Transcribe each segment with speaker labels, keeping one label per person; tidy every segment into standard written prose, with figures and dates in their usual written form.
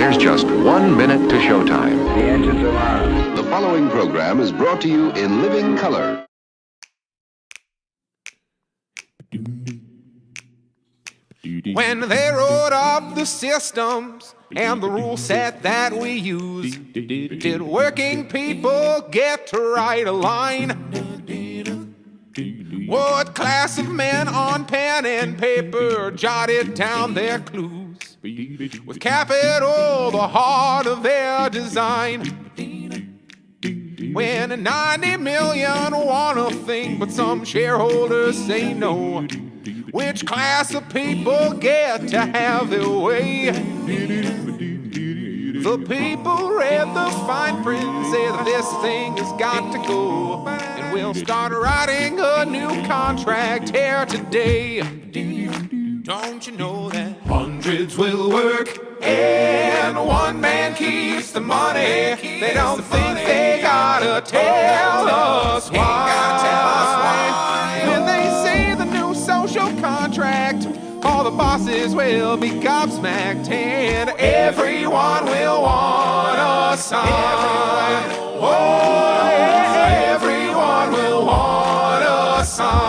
Speaker 1: There's just 1 minute to showtime.
Speaker 2: The engines are on.
Speaker 1: The following program is brought to you in living color.
Speaker 3: When they wrote up the systems and the rule set that we use, did working people get to write a line? What class of men on pen and paper jotted down their clues, with capital the heart of their design? When 90 million want a thing, but some shareholders say no, which class of people get to have their way? The people read the fine print, say that this thing has got to go, and we'll start writing a new contract here today. Don't you know that hundreds will work and one man keeps the money? They don't think they gotta tell us why. When they say the new social contract, all the bosses will be gobsmacked and everyone will want a sign. Oh, yeah, everyone will want a sign.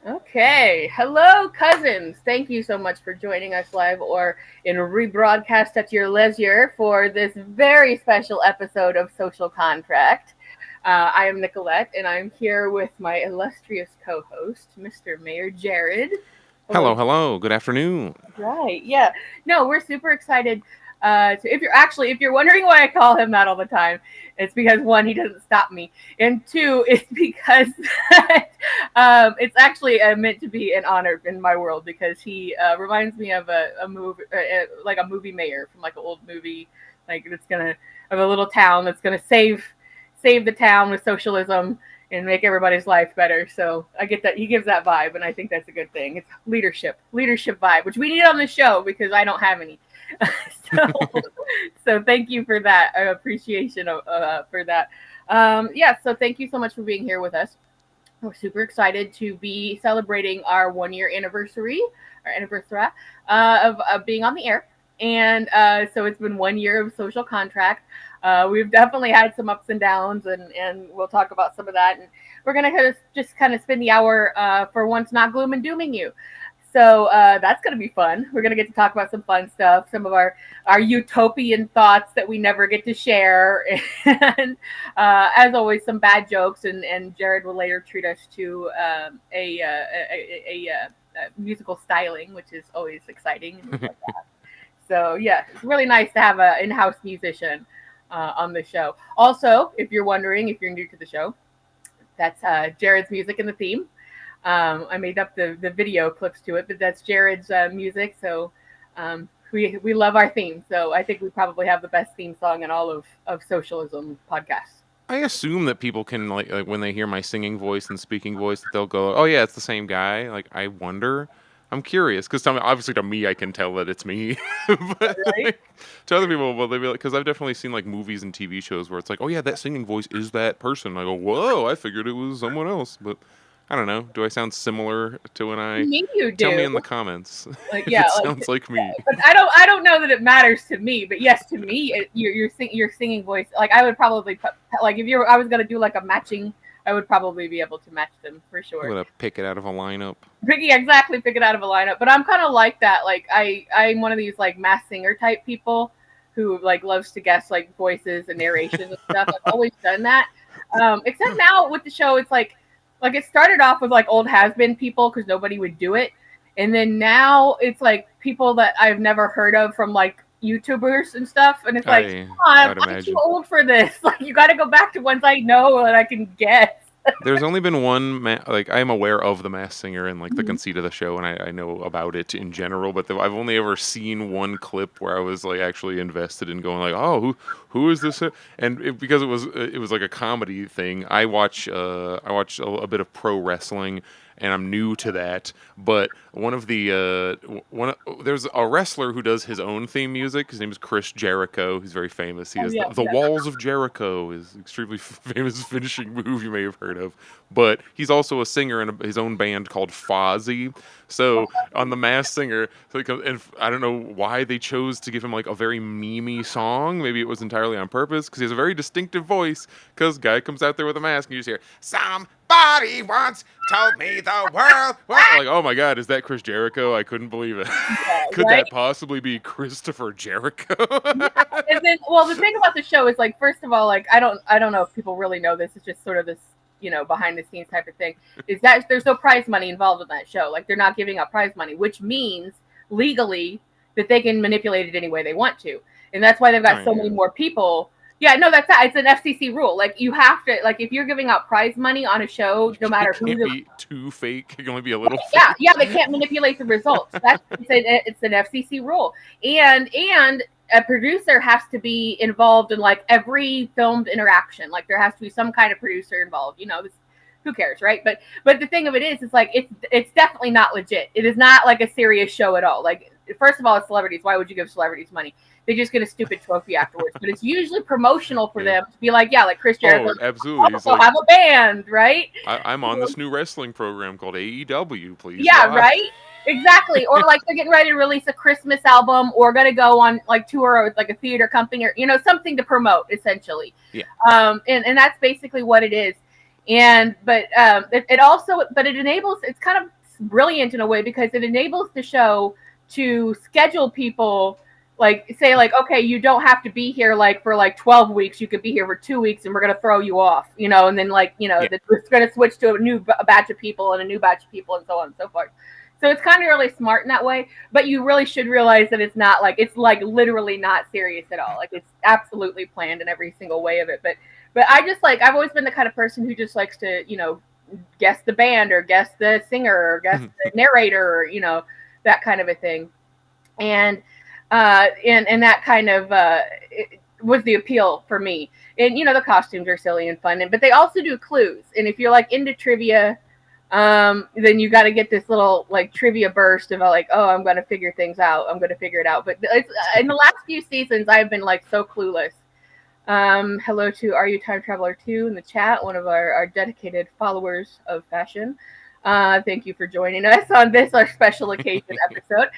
Speaker 4: Okay, hello cousins. Thank you so much for joining us live or in rebroadcast at your leisure for this very special episode of Social Contract. I am Nicolette, and I'm here with my illustrious co-host, Mr. Mayor Jared.
Speaker 3: Hello. Good afternoon.
Speaker 4: Right, yeah. No, we're super excited. If you're wondering why I call him that all the time, it's because one, he doesn't stop me, and two, it's because it's actually meant to be an honor in my world because he reminds me of a movie, like a movie mayor from like an old movie, like of a little town that's gonna save the town with socialism and make everybody's life better. So I get that he gives that vibe, and I think that's a good thing. It's leadership vibe, which we need on the show because I don't have any. So thank you for that appreciation for that. So thank you so much for being here with us. We're super excited to be celebrating our 1 year anniversary of being on the air. And so it's been 1 year of Social Contract. We've definitely had some ups and downs, and we'll talk about some of that. And we're going to just spend the hour for once not gloom and dooming you. So that's going to be fun. We're going to get to talk about some fun stuff, some of our utopian thoughts that we never get to share. And as always, some bad jokes. And Jared will later treat us to a musical styling, which is always exciting. And like that. So, yeah, it's really nice to have an in-house musician on the show. Also, if you're wondering, if you're new to the show, that's Jared's music in the theme. I made up the video clips to it, but that's Jared's music. So we love our theme. So I think we probably have the best theme song in all of socialism podcasts.
Speaker 3: I assume that people can like when they hear my singing voice and speaking voice, that they'll go, "Oh yeah, it's the same guy." Like I wonder. I'm curious because obviously to me I can tell that it's me, but
Speaker 4: Right?
Speaker 3: like, to other people, well, they be like, because I've definitely seen like movies and TV shows where it's like, "Oh yeah, that singing voice is that person." I go, "Whoa, I figured it was someone else," but I don't know. Do I sound similar to when I?
Speaker 4: Me, you do.
Speaker 3: Tell me in the comments
Speaker 4: Like,
Speaker 3: if
Speaker 4: yeah,
Speaker 3: it sounds like me.
Speaker 4: But I don't know that it matters to me. But yes, to me, your singing voice. Like I would probably like if I was gonna do like a matching, I would probably be able to match them for sure.
Speaker 3: I'm gonna pick it out of a lineup.
Speaker 4: Pick it out of a lineup. But I'm kind of like that. Like I'm one of these like Masked Singer type people who like loves to guess like voices and narrations and stuff. I've always done that. Except now with the show, it's like it started off with like old has-been people because nobody would do it, and then now it's like people that I've never heard of from like YouTubers and stuff, and it's like, I'm too old for this. Like you got to go back to ones I know and I can guess.
Speaker 2: There's only been one, like, I'm aware of The Masked Singer and, like, the conceit of the show, and I know about it in general, but I've only ever seen one clip where I was, like, actually invested in going, like, oh, who is this? And because it was like a comedy thing, I watch a bit of pro wrestling, and I'm new to that. But there's a wrestler who does his own theme music. His name is Chris Jericho. He's very famous. He
Speaker 4: Oh,
Speaker 2: has
Speaker 4: yeah,
Speaker 2: the
Speaker 4: yeah.
Speaker 2: Walls of Jericho is extremely famous finishing move you may have heard of. But he's also a singer in his own band called Fozzy. So on The Masked Singer, and I don't know why they chose to give him like a very memey song. Maybe it was entirely on purpose because he has a very distinctive voice. Because guy comes out there with a mask and you just hear somebody once told me the world. Like, oh my God, is that Chris Jericho? I couldn't believe it. Could
Speaker 4: right?
Speaker 2: that possibly be Christopher Jericho?
Speaker 4: And then, well, the thing about the show is, like, first of all, like, I don't know if people really know this. It's just sort of this, behind the scenes type of thing. Is that there's no prize money involved in that show. Like, they're not giving out prize money, which means legally that they can manipulate it any way they want to, and that's why they've got so many more people. Yeah, no, it's an FCC rule. Like, you have to, like, if you're giving out prize money on a show, no matter who.
Speaker 2: It can't be too fake. It can only be a little.
Speaker 4: Yeah,
Speaker 2: fake.
Speaker 4: yeah, they can't manipulate the results. It's an FCC rule, and a producer has to be involved in like every filmed interaction. Like, there has to be some kind of producer involved. Who cares, right? But the thing of it is like it's definitely not legit. It is not like a serious show at all. Like, first of all, it's celebrities. Why would you give celebrities money? They just get a stupid trophy afterwards. But it's usually promotional for them to be like, yeah, like Chris Jericho.
Speaker 2: Oh, absolutely.
Speaker 4: Also have a band, right?
Speaker 2: I'm on this new wrestling program called AEW, please.
Speaker 4: Yeah, right? Exactly. Or like they're getting ready to release a Christmas album, or going to go on like tour with like a theater company, or something to promote, essentially.
Speaker 2: Yeah.
Speaker 4: And that's basically what it is. But it enables, it's kind of brilliant in a way, because it enables the show to schedule people, like, say, like, okay, you don't have to be here like for like 12 weeks. You could be here for 2 weeks, and we're going to throw you off, and then like, it's going to switch to a new batch of people and a new batch of people, and so on and so forth. So it's kind of really smart in that way, but you really should realize that it's like literally not serious at all. Like, it's absolutely planned in every single way of it. But I've always been the kind of person who just likes to, guess the band, or guess the singer, or guess the narrator, or, that kind of a thing. And that kind of was the appeal for me. And, the costumes are silly and fun, but they also do clues. And if you're like into trivia, then you got to get this little like trivia burst of like, oh, I'm going to figure things out. I'm going to figure it out. But in the last few seasons, I've been like so clueless. Hello to Are You Time Traveler 2 in the chat, one of our dedicated followers of fashion. Thank you for joining us on this, our special occasion episode.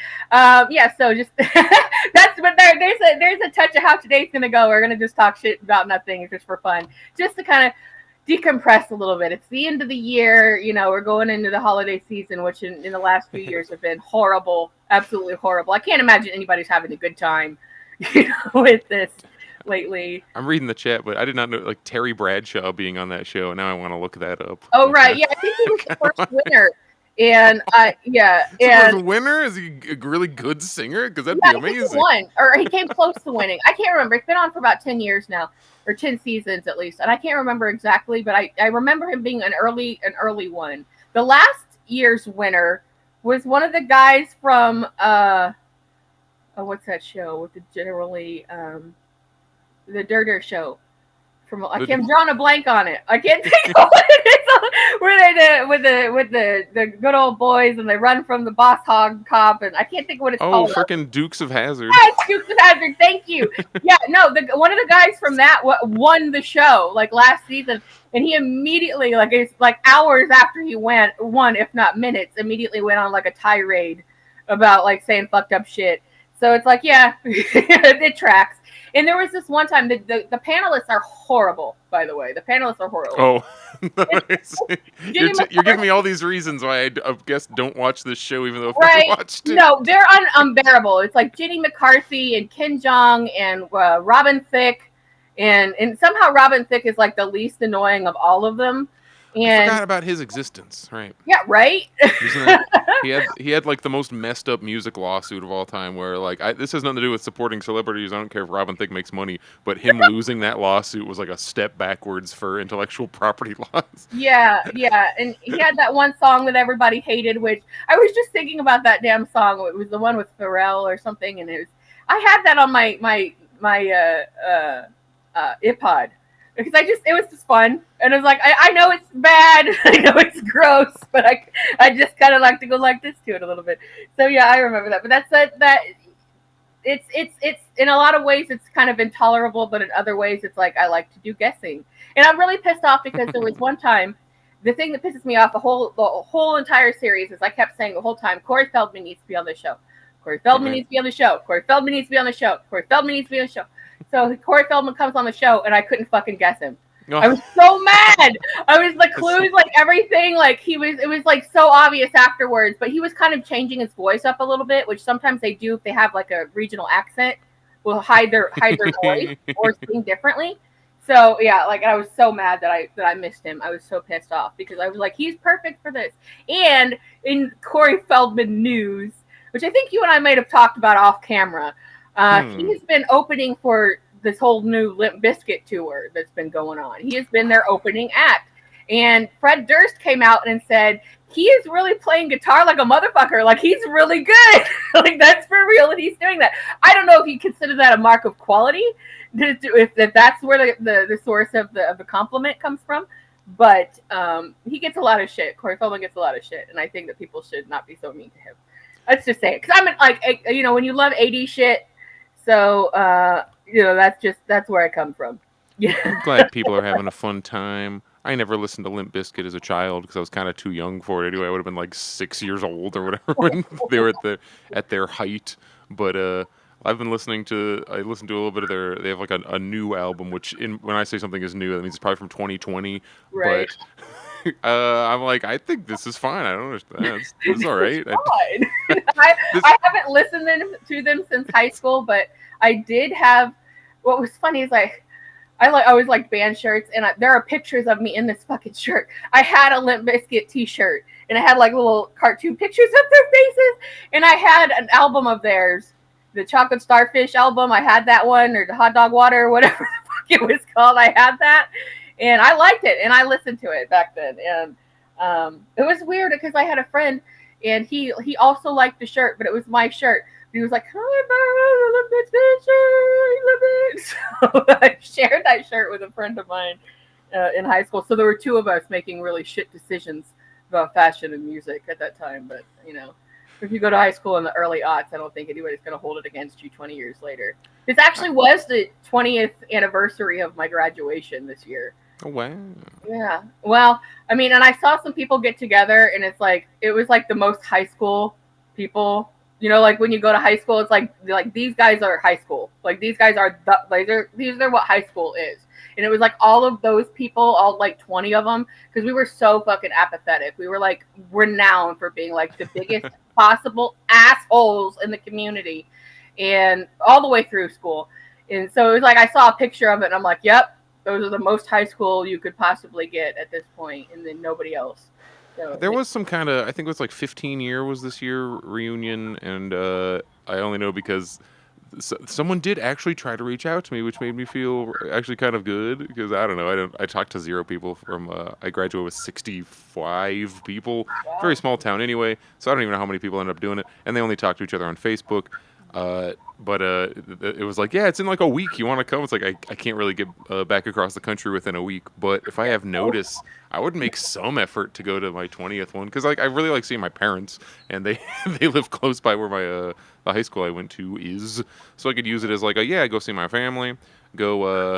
Speaker 4: So just that's what there's a touch of how today's gonna go. We're gonna just talk shit about nothing, just for fun, just to kind of decompress a little bit. It's the end of the year, we're going into the holiday season, which in the last few years have been horrible, absolutely horrible. I can't imagine anybody's having a good time, with this lately.
Speaker 2: I'm reading the chat, but I did not know like Terry Bradshaw being on that show, and now I want to look that up.
Speaker 4: Oh, right, yeah, I think he was the first winner. And
Speaker 2: first winner? Is he a really good singer? Because that'd be amazing.
Speaker 4: He won, or he came close to winning. I can't remember. It's been on for about 10 years now, or 10 seasons at least, and I can't remember exactly, but I remember him being an early one. The last year's winner was one of the guys from what's that show with the generally the Durder show. I'm drawing a blank on it. I can't think of what it is. Where with the good old boys, and they run from the boss hog cop, and I can't think of what it's called.
Speaker 2: Oh, freaking Dukes of Hazzard.
Speaker 4: Yes, Dukes of Hazzard. Thank you. Yeah, no, one of the guys from that won the show like last season, and he immediately, like, it's like hours after he won, if not minutes, immediately went on like a tirade about like saying fucked up shit. So it's like, yeah, it tracks. And there was this one time, the panelists are horrible, by the way. The panelists are horrible.
Speaker 2: Oh, you're giving me all these reasons why I guess don't watch this show, even though I've never watched it.
Speaker 4: No, they're unbearable. It's like Jenny McCarthy and Ken Jeong and Robin Thicke. And somehow Robin Thicke is like the least annoying of all of them.
Speaker 2: I
Speaker 4: And
Speaker 2: forgot about his existence. Right.
Speaker 4: yeah, right.
Speaker 2: Isn't that, he had like the most messed up music lawsuit of all time where like this has nothing to do with supporting celebrities. I don't care if Robin Thicke makes money, but him losing that lawsuit was like a step backwards for intellectual property laws.
Speaker 4: Yeah, yeah, and he had that one song that everybody hated, which I was just thinking about that damn song. It was the one with Pharrell or something, and I had that on my iPod because it was just fun, and it was like I know it's bad, I know it's gross, but I just kind of like to go like this to it a little bit. So yeah, I remember that. But that it's in a lot of ways it's kind of intolerable, but in other ways it's like I like to do guessing. And I'm really pissed off because there was one time, the thing that pisses me off the whole entire series is I kept saying the whole time, Corey Feldman needs to be on the show. Corey Feldman needs to be on the show. Corey Feldman needs to be on the show. Corey Feldman needs to be on the show. So Corey Feldman comes on the show and I couldn't fucking guess him.
Speaker 2: Oh.
Speaker 4: I was so mad. I was the clues, like everything, like it was like so obvious afterwards, but he was kind of changing his voice up a little bit, which sometimes they do if they have like a regional accent, will hide their voice or sing differently. So yeah, like I was so mad that I missed him. I was so pissed off because I was like, he's perfect for this. And in Corey Feldman news, which I think you and I might have talked about off camera, he has been opening for this whole new Limp Bizkit tour that's been going on. He has been their opening act. And Fred Durst came out and said, he is really playing guitar like a motherfucker. Like, he's really good. Like, that's for real that he's doing that. I don't know if you consider that a mark of quality, if that's where the source of the compliment comes from. But he gets a lot of shit. Corey Feldman gets a lot of shit. And I think that people should not be so mean to him. Let's just say it. Because I'm like, you know, when you love 80s shit, so, you know, that's where I come from. Yeah.
Speaker 2: I'm glad people are having a fun time. I never listened to Limp Bizkit as a child because I was kind of too young for it anyway. I would have been like 6 years old or whatever when they were at their height. But I've been listening to a little bit of they have like a new album, which when I say something is new, that means it's probably from 2020.
Speaker 4: Right.
Speaker 2: But I'm like, I think this is fine. I don't understand. It's all right.
Speaker 4: I haven't listened to them since high school, but I did have. What was funny is I always like band shirts, and there are pictures of me in this fucking shirt. I had a Limp Bizkit t-shirt, and I had like little cartoon pictures of their faces, and I had an album of theirs, the Chocolate Starfish album. I had that one, or the Hot Dog Water, or whatever the fuck it was called. I had that, and I liked it, and I listened to it back then. And it was weird because I had a friend, and he also liked the shirt, but it was my shirt. He was like, so I shared that shirt with a friend of mine in high school. So there were two of us making really shit decisions about fashion and music at that time. But, you know, if you go to high school in the early aughts, I don't think anybody's going to hold it against you 20 years later. This actually was the 20th anniversary of my graduation this year.
Speaker 2: Oh, wow.
Speaker 4: Yeah. Well, I mean, and I saw some people get together, and it was like the most high school people. You know, like when you go to high school, it's like these guys are high school. Like these guys are these are what high school is. And it was like all of those people, all like 20 of them, because we were so fucking apathetic. We were like renowned for being like the biggest possible assholes in the community, and all the way through school. And so it was like I saw a picture of it, and I'm like, yep, those are the most high school you could possibly get at this point, and then nobody else. So,
Speaker 2: there was some kind of, I think it was like 15-year was this year reunion, and I only know because someone did actually try to reach out to me, which made me feel actually kind of good, because I don't know, I talked to 0 people from, I graduated with 65 people, very small town anyway, so I don't even know how many people ended up doing it, and they only talked to each other on Facebook. But it was like, yeah, it's in like a week. You want to come? It's like I can't really get back across the country within a week. But if I have notice, I would make some effort to go to my 20th one, because like I really like seeing my parents, and they live close by where my the high school I went to is, so I could use it as like I go see my family. Go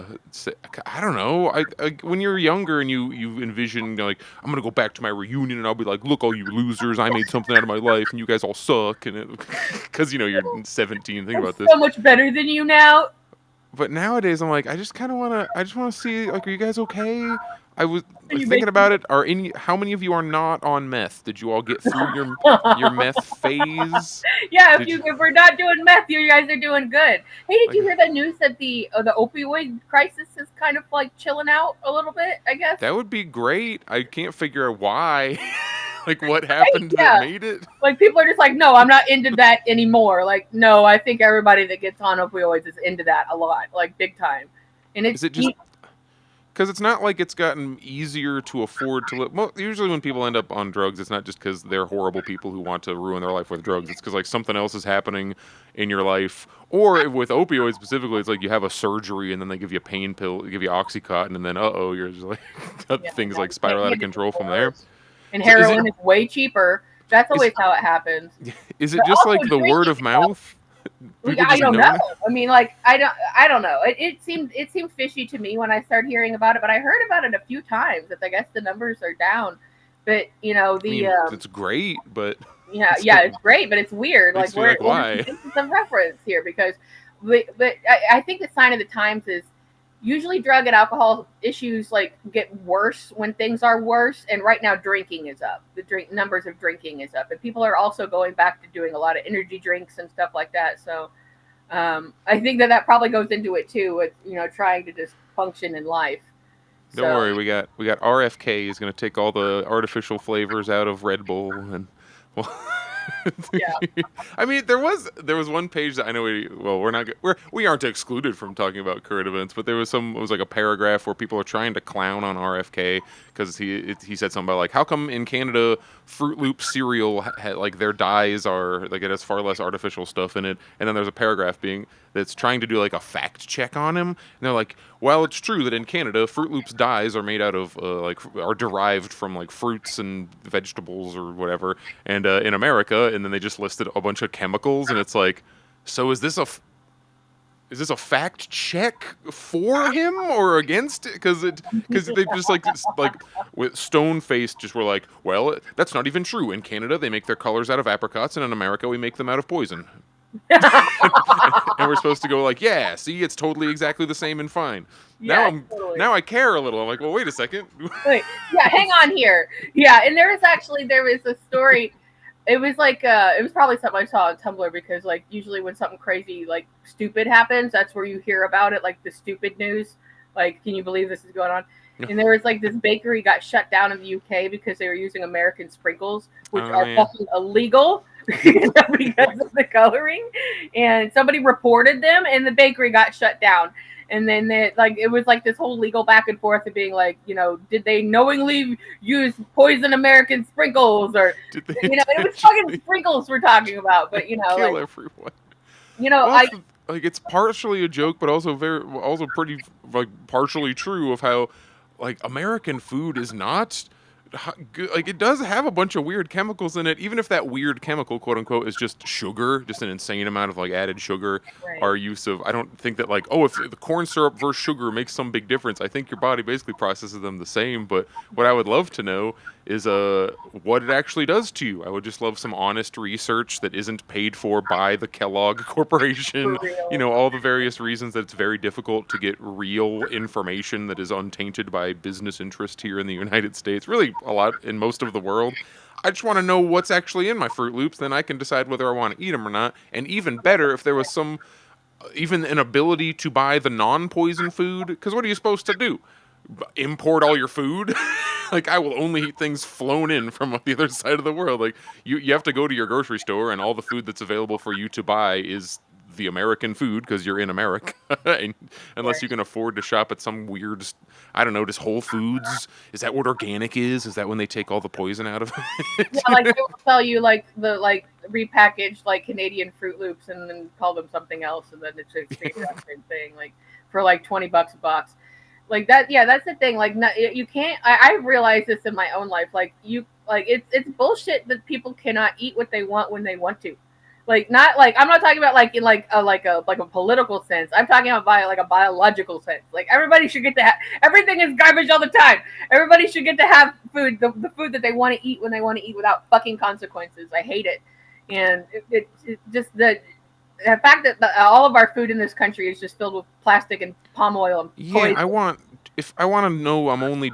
Speaker 2: I don't know. I when you're younger and you envision, you know, like, I'm gonna go back to my reunion and I'll be like, look, all you losers, I made something out of my life and you guys all suck, and because you know you're 17. Think about this.
Speaker 4: So much better than you now.
Speaker 2: But nowadays I'm like, I just want to see, like, are you guys okay? I was
Speaker 4: You
Speaker 2: thinking
Speaker 4: make-
Speaker 2: about it. How many of you are not on meth? Did you all get through your meth phase?
Speaker 4: Yeah,
Speaker 2: Did
Speaker 4: if we're not doing meth, you guys are doing good. Hey, did you
Speaker 2: Like-
Speaker 4: hear the news that the opioid crisis is kind of like chilling out a little bit? I guess.
Speaker 2: That would be great. I can't figure out why. Like what happened
Speaker 4: Yeah.
Speaker 2: that made it?
Speaker 4: Like people are just like, no, I'm not into that anymore. Like, no, I think everybody that gets on opioids is into that a lot, like big time. And it's
Speaker 2: Is it just because it's not like it's gotten easier to afford to live? Well, usually when people end up on drugs, it's not just because they're horrible people who want to ruin their life with drugs. It's because like something else is happening in your life. Or with opioids specifically, it's like you have a surgery and then they give you a pain pill, give you Oxycontin, and then you're just like things like spiral out of control from there.
Speaker 4: And
Speaker 2: So is
Speaker 4: heroin is way cheaper. That's always how it happens.
Speaker 2: Is it
Speaker 4: But
Speaker 2: just
Speaker 4: also
Speaker 2: like the word of mouth? People
Speaker 4: I
Speaker 2: just
Speaker 4: don't
Speaker 2: know
Speaker 4: know.
Speaker 2: it?
Speaker 4: I mean, like I don't know. It seemed fishy to me when I started hearing about it, but I heard about it a few times. That I guess the numbers are down. But
Speaker 2: I mean, it's great, but
Speaker 4: yeah, it's great, but it's weird.
Speaker 2: Makes
Speaker 4: Like
Speaker 2: me like, why?
Speaker 4: this is a reference here because, but I think the sign of the times is usually drug and alcohol issues like get worse when things are worse, and right now drinking is up. The numbers of drinking is up, and people are also going back to doing a lot of energy drinks and stuff like that. So I think that probably goes into it too, with trying to just function in life.
Speaker 2: don't worry. We got RFK is going to take all the artificial flavors out of Red Bull, and well,
Speaker 4: Yeah.
Speaker 2: I mean, there was one page that I know we aren't excluded from talking about current events, but it was like a paragraph where people are trying to clown on RFK because he said something about like how come in Canada Fruit Loop cereal like their dyes are like it has far less artificial stuff in it, and then there's a paragraph that's trying to do like a fact check on him, and they're like, well, it's true that in Canada Fruit Loops dyes are made out of are derived from like fruits and vegetables or whatever, and in America, and then they just listed a bunch of chemicals, and it's like, so is this a fact check for him or against it? Because they just like with stone faced just were like, well, that's not even true. In Canada, they make their colors out of apricots, and in America, we make them out of poison. And we're supposed to go like, yeah, see, it's totally exactly the same and fine.
Speaker 4: Yeah,
Speaker 2: Now I care a little. I'm like, well, wait a second.
Speaker 4: Wait, yeah, hang on here. Yeah, and there was a story. It was like it was probably something I saw on Tumblr because like usually when something crazy like stupid happens, that's where you hear about it, like the stupid news. Like, can you believe this is going on? And there was like this bakery got shut down in the UK because they were using American sprinkles, which are fucking illegal because of the coloring. And somebody reported them, and the bakery got shut down. And then it was like this whole legal back and forth of being like, did they knowingly use poison American sprinkles or it was fucking sprinkles we're talking about, but
Speaker 2: kill everyone. Like it's partially a joke, but also pretty like partially true of how like American food is not good. Like it does have a bunch of weird chemicals in it, even if that weird chemical, quote unquote, is just sugar, just an insane amount of like added sugar.
Speaker 4: Right.
Speaker 2: Our use of, I don't think that like, oh, if the corn syrup versus sugar makes some big difference. I think your body basically processes them the same. But what I would love to know is what it actually does to you. I would just love some honest research that isn't paid for by the Kellogg Corporation. All the various reasons that it's very difficult to get real information that is untainted by business interest here in the United States. Really, a lot in most of the world. I just want to know what's actually in my Fruit Loops, then I can decide whether I want to eat them or not. And even better, if there was even an ability to buy the non-poison food, because what are you supposed to do? Import all your food? Like, I will only eat things flown in from the other side of the world. Like, you have to go to your grocery store, and all the food that's available for you to buy is the American food because you're in America. Unless you can afford to shop at some weird, I don't know, just Whole Foods. Is that what organic is? Is that when they take all the poison out of it?
Speaker 4: Yeah, like they will sell you like the repackaged like Canadian Fruit Loops and then call them something else, and then it's the exact same thing, like for like $20 a box. Like that, yeah, that's the thing. Like, you can't. I realized this in my own life. Like, it's bullshit that people cannot eat what they want when they want to. Like, not like I'm not talking about like in like a political sense. I'm talking about a biological sense. Like, everybody should get to have everything is garbage all the time. Everybody should get to have food, the food that they want to eat when they want to eat without fucking consequences. I hate it, and it just the fact that all of our food in this country is just filled with plastic and palm oil and poison.
Speaker 2: I want if I want to know, I'm only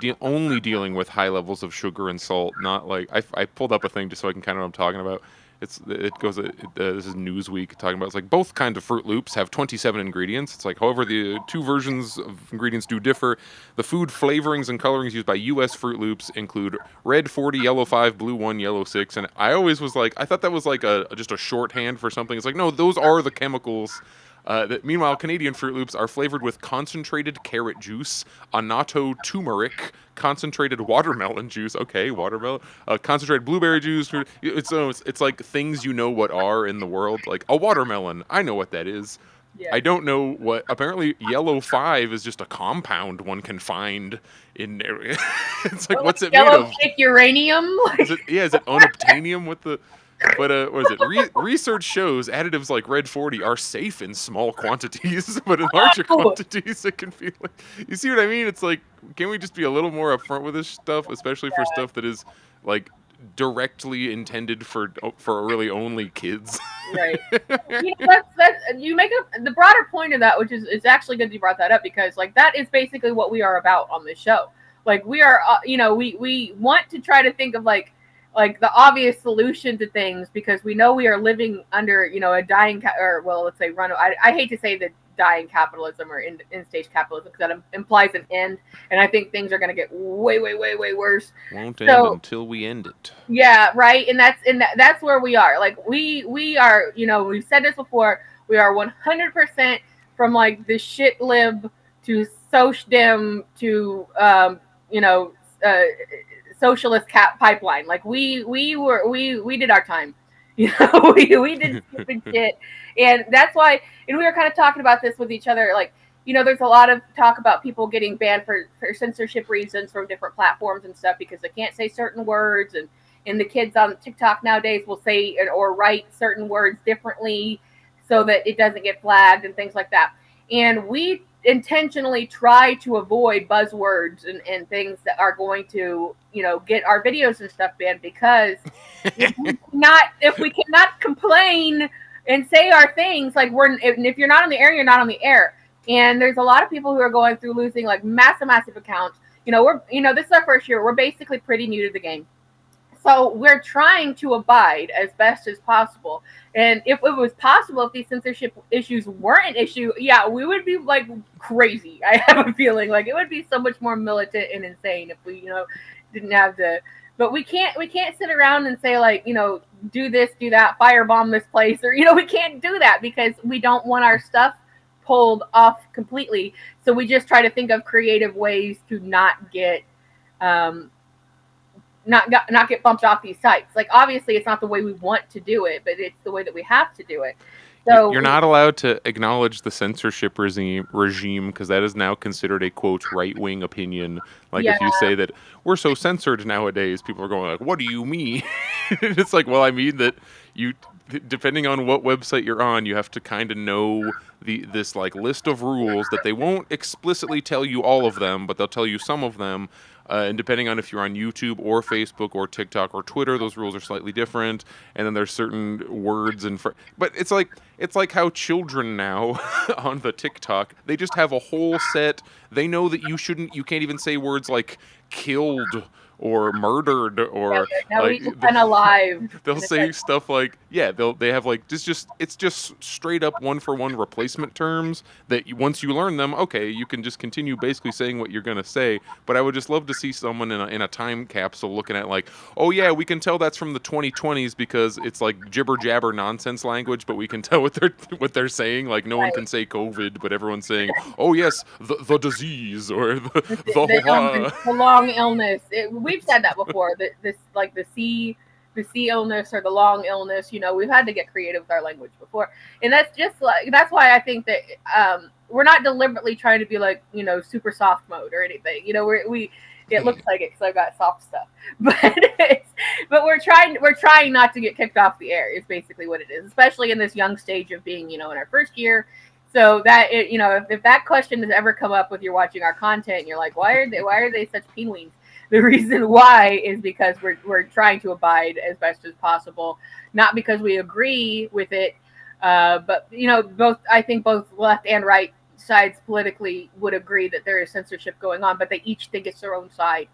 Speaker 2: dealing with high levels of sugar and salt, not like I pulled up a thing just so I can kind of know what I'm talking about. This is Newsweek talking about, it's like both kinds of Fruit Loops have 27 ingredients. It's like, however, the two versions of ingredients do differ. The food flavorings and colorings used by U.S. Fruit Loops include red 40, yellow 5, blue 1, yellow 6. And I always was like, I thought that was like just a shorthand for something. It's like, no, those are the chemicals. Meanwhile, Canadian Fruit Loops are flavored with concentrated carrot juice, annatto turmeric, concentrated watermelon juice. Okay, watermelon. Concentrated blueberry juice. It's like things you know what are in the world. Like a watermelon. I know what that is.
Speaker 4: Yeah.
Speaker 2: I don't know what. Apparently, yellow 5 is just a compound one can find in. It's like, what's it made
Speaker 4: yellow
Speaker 2: of?
Speaker 4: thick uranium.
Speaker 2: Is it unobtainium with the? But what is it? Research shows additives like Red 40 are safe in small quantities, but in larger quantities it can feel like. You see what I mean? It's like, can we just be a little more upfront with this stuff, especially for stuff that is like directly intended for really only kids?
Speaker 4: Right. That's you make the broader point of that, which is it's actually good that you brought that up, because like that is basically what we are about on this show. Like we are, we want to try to think of like the obvious solution to things, because we know we are living under, a dying let's say I hate to say the dying capitalism or in stage capitalism, because that implies an end, and I think things are going to get way worse.
Speaker 2: Won't end until we end it.
Speaker 4: Yeah, right. And that's where we are. Like we are, we've said this before, we are 100% from like the shit lib to socidem to socialist pipeline. Like we did our time. We did stupid shit. And that's why, and we were kind of talking about this with each other, like, there's a lot of talk about people getting banned for censorship reasons from different platforms and stuff, because they can't say certain words, and the kids on TikTok nowadays will say or write certain words differently so that it doesn't get flagged and things like that. And we intentionally try to avoid buzzwords and things that are going to, get our videos and stuff banned, because if we cannot complain and say our things, like if you're not on the air, you're not on the air. And there's a lot of people who are going through losing like massive accounts. This is our first year. We're basically pretty new to the game. So we're trying to abide as best as possible. And if it was possible, if these censorship issues weren't an issue, yeah, we would be like crazy. I have a feeling like it would be so much more militant and insane if we, didn't have to. But we can't sit around and say like, do this, do that, firebomb this place, or, we can't do that, because we don't want our stuff pulled off completely. So we just try to think of creative ways to not get not get bumped off these sites. Like obviously it's not the way we want to do it, but it's the way that we have to do it. So
Speaker 2: you're not allowed to acknowledge the censorship regime because that is now considered a quote right-wing opinion. Like if you say that we're so censored nowadays, people are going like, what do you mean? It's like, well, I mean that depending on what website you're on, you have to kind of know this like list of rules that they won't explicitly tell you all of them, but they'll tell you some of them. And depending on if you're on YouTube or Facebook or TikTok or Twitter, those rules are slightly different. And then there's certain words but it's like how children now on the TikTok, they just have a whole set. They know that you can't even say words like killed or murdered or
Speaker 4: like alive.
Speaker 2: They'll say stuff like they have like it's just straight up one for one replacement terms that once you learn them, okay, you can just continue basically saying what you're gonna say. But I would just love to see someone in a time capsule looking at like, oh yeah, we can tell that's from the 2020s because it's like jibber jabber nonsense language, but we can tell what they're saying. Like no one can say COVID, but everyone's saying, oh yes, the disease or the
Speaker 4: long illness. We've said that before. That this like the C illness or the long illness. We've had to get creative with our language before, and that's why I think that we're not deliberately trying to be like super soft mode or anything. It looks like it because I've got soft stuff, but we're trying not to get kicked off the air. Is basically what it is, especially in this young stage of being in our first year. So that if that question has ever come up with you're watching our content and you're like, why are they such peenweens? The reason why is because we're trying to abide as best as possible, not because we agree with it, but both left and right sides politically would agree that there is censorship going on, but they each think it's their own side.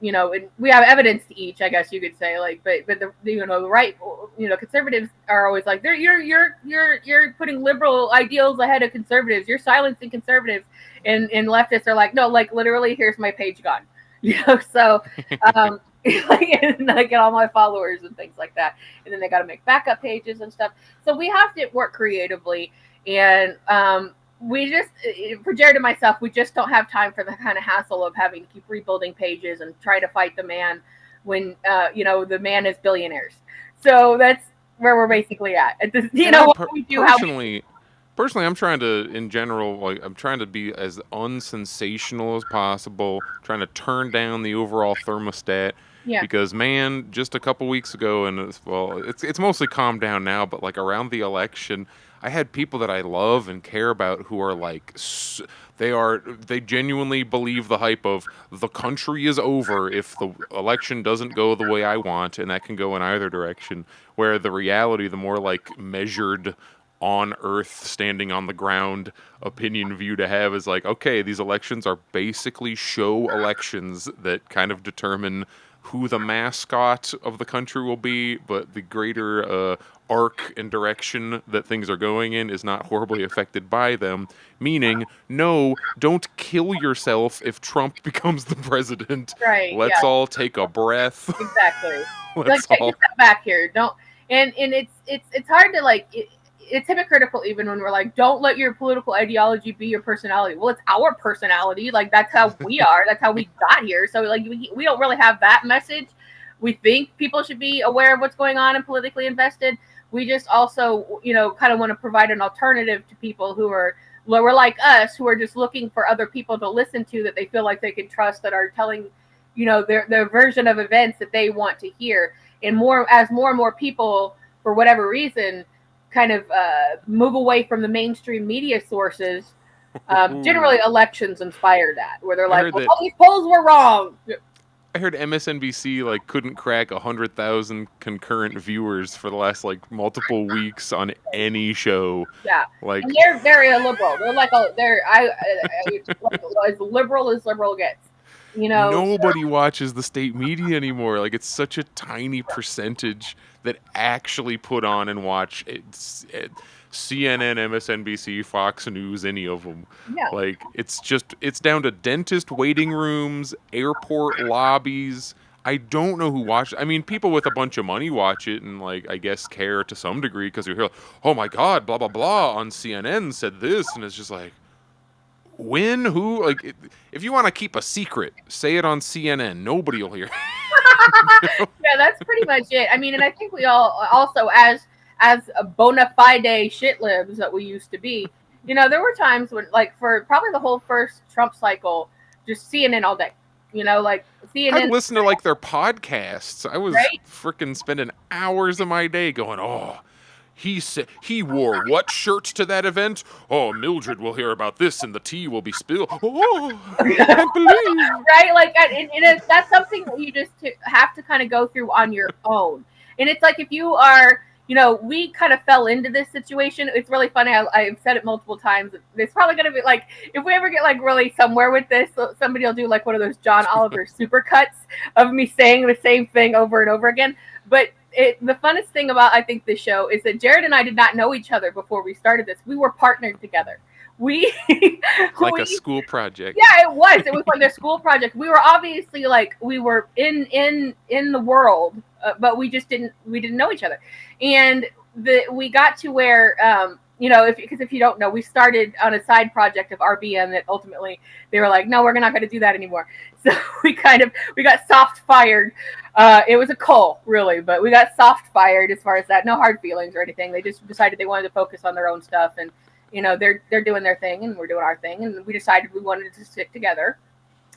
Speaker 4: You know, and we have evidence to each, I guess you could say, like, but the you know, the right, you know, conservatives are always like, you're putting liberal ideals ahead of conservatives, you're silencing conservatives, and leftists are like, no, like literally, here's my page gone, you know, so like, and I get all my followers and things like that, and then they got to make backup pages and stuff, so we have to work creatively, and we just, for Jared and myself, we just don't have time for the kind of hassle of having to keep rebuilding pages and try to fight the man when, you know, the man is billionaires. So that's where we're basically at. You know, what we do,
Speaker 2: personally, I'm trying to, in general, like, I'm trying to be as unsensational as possible, trying to turn down the overall thermostat.
Speaker 4: Yeah.
Speaker 2: Because, man, just a couple weeks ago, and it's mostly calmed down now, but like around the election, I had people that I love and care about who are like, they genuinely believe the hype of the country is over if the election doesn't go the way I want, and that can go in either direction. Where the reality, the more like measured, on earth, standing on the ground opinion view to have is like, okay, these elections are basically show elections that kind of determine who the mascot of the country will be, but the greater arc and direction that things are going in is not horribly affected by them. Meaning, no, don't kill yourself if Trump becomes the president.
Speaker 4: Right.
Speaker 2: Let's all take a breath.
Speaker 4: Exactly. Like, take a step back here. Don't. And it's hard to like. It's hypocritical even when we're like, don't let your political ideology be your personality. Well, it's our personality. Like, that's how we are. That's how we got here. So, like, we don't really have that message. We think people should be aware of what's going on and politically invested. We just also, you know, kind of want to provide an alternative to people who are lower like us, who are just looking for other people to listen to that they feel like they can trust, that are telling, you know, their version of events that they want to hear. And more and more people, for whatever reason, kind of move away from the mainstream media sources. Generally, elections inspire that, where they're like, well, all these polls were wrong.
Speaker 2: I heard MSNBC like couldn't crack 100,000 concurrent viewers for the last like multiple weeks on any show.
Speaker 4: Yeah,
Speaker 2: like,
Speaker 4: and they're very liberal. They're like like, as liberal as liberal gets. You know,
Speaker 2: nobody watches the state media anymore. Like, it's such a tiny percentage that actually put on and watch CNN, MSNBC, Fox News, any of them.
Speaker 4: Yeah.
Speaker 2: Like, it's down to dentist waiting rooms, airport lobbies. I don't know who watches. I mean, people with a bunch of money watch it and, like, I guess care to some degree because you hear, oh my God, blah, blah, blah, on CNN said this. And it's just like, when, who, like, if you want to keep a secret, say it on CNN. Nobody will hear.
Speaker 4: Yeah, that's pretty much it. I mean, and I think we all also, as a bona fide shit libs that we used to be, you know, there were times when, like, for probably the whole first Trump cycle, just CNN all day. You know, like, CNN.
Speaker 2: I'd listen to, like, their podcasts. I was freaking spending hours of my day going, oh, he said he wore what shirts to that event? Oh, Mildred will hear about this and the tea will be spilled. Oh, I can't believe.
Speaker 4: Right? Like, and that's something that you just have to kind of go through on your own. And it's like, if you are, you know, we kind of fell into this situation. It's really funny. I've said it multiple times. It's probably going to be like, if we ever get like really somewhere with this, somebody will do like one of those John Oliver supercuts of me saying the same thing over and over again. But the funnest thing about, I think, this show is that Jared and I did not know each other before we started this. We were partnered together.
Speaker 2: A school project.
Speaker 4: Yeah, it was. It was like a school project. We were obviously like, we were in the world, but we didn't know each other. And we got to where, you know, because if you don't know, we started on a side project of RBN that ultimately they were like, no, we're not going to do that anymore. So we got soft fired. It was a cull, really, but we got soft fired as far as that. No hard feelings or anything. They just decided they wanted to focus on their own stuff, and, you know, they're doing their thing and we're doing our thing, and we decided we wanted to stick together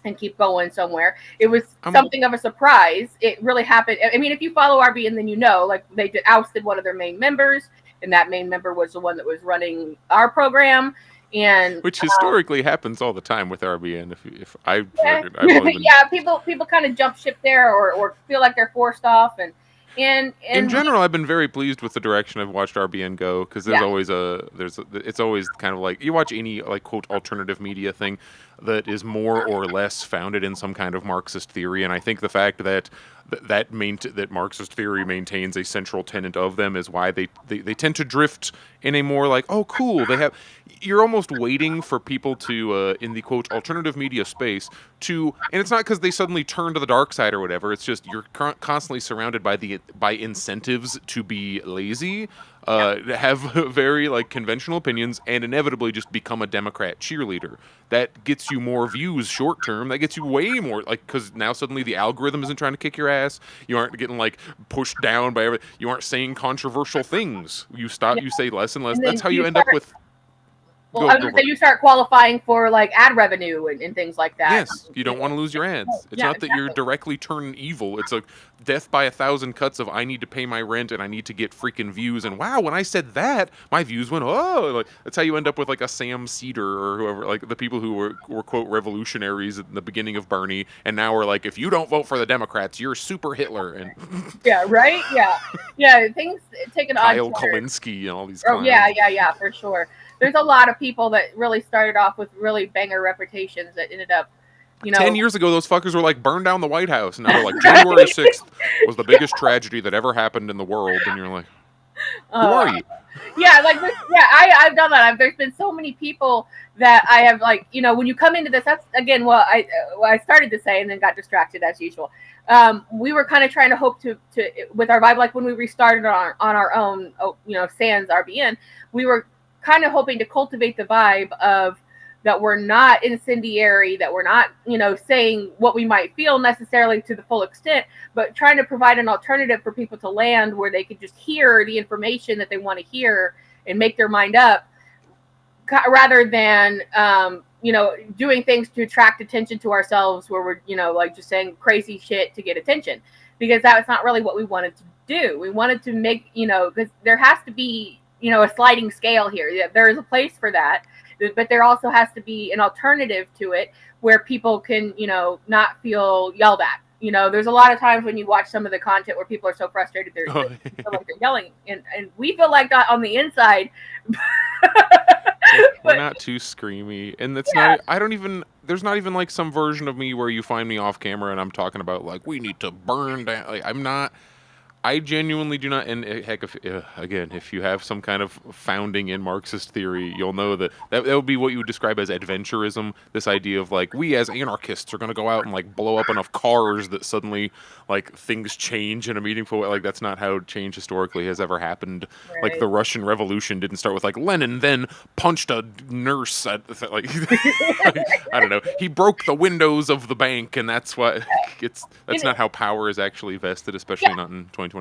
Speaker 4: and keep going somewhere. It was something of a surprise. It really happened. I mean, if you follow RBN, then you know, like, they ousted one of their main members, and that main member was the one that was running our program. And
Speaker 2: which historically happens all the time with RBN. If I've
Speaker 4: yeah, people kind of jump ship there or feel like they're forced off, and
Speaker 2: In general, I've been very pleased with the direction I've watched RBN go, because there's always it's always kind of like, you watch any like quote alternative media thing that is more or less founded in some kind of Marxist theory, and I think the fact that that Marxist theory maintains a central tenet of them is why they tend to drift in a more like, oh cool, you're almost waiting for people to in the quote alternative media space to, and it's not because they suddenly turn to the dark side or whatever, it's just you're constantly surrounded by incentives to be lazy, have very like conventional opinions, and inevitably just become a Democrat cheerleader. That gets you more views short term. That gets you way more, like, because now suddenly the algorithm isn't trying to kick your ass. You aren't getting like pushed down by everything. You aren't saying controversial things. You say less and less.
Speaker 4: And
Speaker 2: that's how you end up with.
Speaker 4: Well, I was going to say, you start qualifying for like ad revenue and things like that.
Speaker 2: Yes, you don't want to lose your ads. It's not that you're directly turning evil. It's like death by 1,000 cuts of I need to pay my rent and I need to get freaking views. And wow, when I said that, my views went, oh, like, that's how you end up with like a Sam Cedar or whoever, like the people who were quote revolutionaries at the beginning of Bernie, and now we're like, if you don't vote for the Democrats, you're super Hitler. And
Speaker 4: yeah, right, yeah, things take an odd
Speaker 2: Kyle
Speaker 4: turn.
Speaker 2: Kalinske and all these.
Speaker 4: Oh yeah, for sure. There's a lot of people that really started off with really banger reputations that ended up,
Speaker 2: 10 years ago, those fuckers were like, burn down the White House. And now they're like, January 6th was the biggest tragedy that ever happened in the world. And you're like, who are you?
Speaker 4: Yeah, like this, I've done that. There's been so many people that I have, like, when you come into this, that's again what I started to say and then got distracted as usual. We were kind of trying to hope to with our vibe, like when we restarted on our own, sans RBN, we were kind of hoping to cultivate the vibe of that we're not incendiary, that we're not, saying what we might feel necessarily to the full extent, but trying to provide an alternative for people to land where they could just hear the information that they want to hear and make their mind up, rather than, doing things to attract attention to ourselves where we're, like just saying crazy shit to get attention, because that's not really what we wanted to do. We wanted to make, because there has to be, a sliding scale here. Yeah, there is a place for that, but there also has to be an alternative to it where people can, not feel yelled at. There's a lot of times when you watch some of the content where people are so frustrated they feel like they're yelling, and we feel like that on the inside.
Speaker 2: We're not too screamy, and it's not. There's not even like some version of me where you find me off camera and I'm talking about like we need to burn down. Like I'm not. I genuinely do not, and heck, if you have some kind of founding in Marxist theory, you'll know that would be what you would describe as adventurism. This idea of like, we as anarchists are going to go out and like blow up enough cars that suddenly like things change in a meaningful way. Like that's not how change historically has ever happened. Right. Like the Russian Revolution didn't start with like Lenin then punched a nurse at like, I don't know. He broke the windows of the bank, and that's what that's not how power is actually vested, especially not in 2024.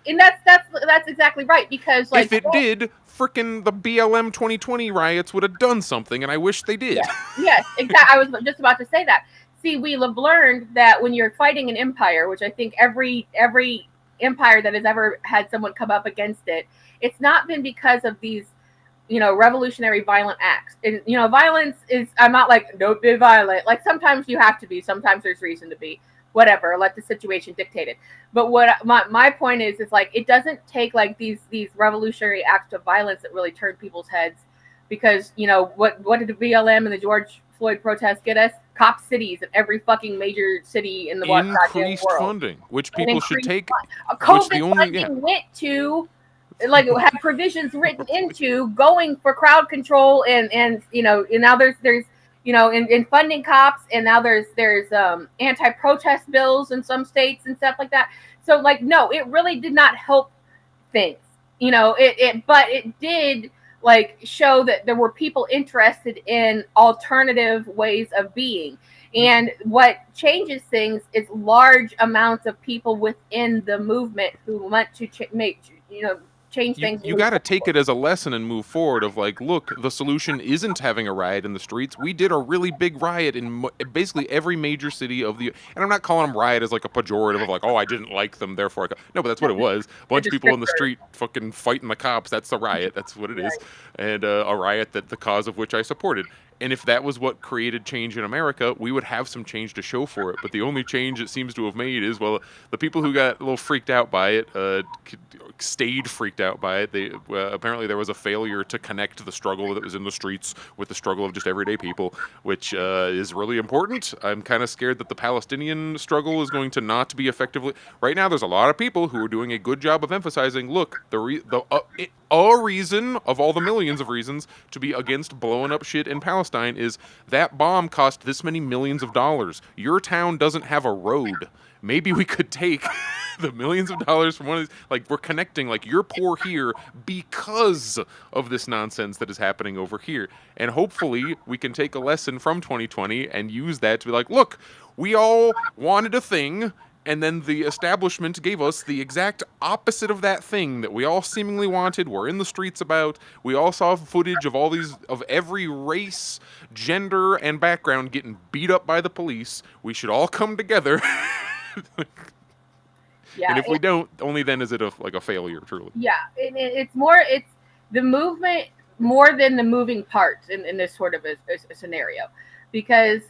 Speaker 4: And that's exactly right, because like
Speaker 2: if it did, frickin' the BLM 2020 riots would have done something, and I wish they did.
Speaker 4: Yes, exactly. I was just about to say that. See, we have learned that when you're fighting an empire, which I think every empire that has ever had someone come up against it, it's not been because of these, revolutionary violent acts. And violence is, I'm not like don't be violent. Like sometimes you have to be, sometimes there's reason to be. Whatever, let the situation dictate it. But what my point is like it doesn't take like these revolutionary acts of violence that really turn people's heads, because what did the BLM and the George Floyd protests get us? Cop cities in every fucking major city in the
Speaker 2: increased
Speaker 4: world.
Speaker 2: Funding, which people should take.
Speaker 4: COVID funding went to, like, had provisions written into going for crowd control and now there's in funding cops, and now there's anti-protest bills in some states and stuff like that. So like, no, it really did not help things, but it did like show that there were people interested in alternative ways of being. And what changes things is large amounts of people within the movement who want to change
Speaker 2: you,
Speaker 4: things.
Speaker 2: you got to take it as a lesson and move forward of like, look, the solution isn't having a riot in the streets. We did a really big riot in basically every major city of the, and I'm not calling them riot as like a pejorative of like, oh, I didn't like them, therefore no, but that's what it was. A bunch of people in the street fucking fighting the cops. That's the riot. That's what it is. And a riot that the cause of which I supported. And if that was what created change in America, we would have some change to show for it. But the only change it seems to have made is, well, the people who got a little freaked out by it stayed freaked out by it. They apparently there was a failure to connect the struggle that was in the streets with the struggle of just everyday people, which is really important. I'm kind of scared that the Palestinian struggle is going to not be effectively. Right now, there's a lot of people who are doing a good job of emphasizing, look, a reason of all the millions of reasons to be against blowing up shit in Palestine is that bomb cost this many millions of dollars. Your town doesn't have a road. Maybe we could take the millions of dollars from one of these, like we're connecting, like you're poor here because of this nonsense that is happening over here. And hopefully we can take a lesson from 2020 and use that to be like, look, we all wanted a thing, and then the establishment gave us the exact opposite of that thing that we all seemingly wanted. We're in the streets about. We all saw footage of all these, of every race, gender, and background getting beat up by the police. We should all come together.
Speaker 4: Yeah,
Speaker 2: and if we don't, only then is it a failure, truly.
Speaker 4: Yeah, it's the movement more than the moving parts in this sort of a scenario, because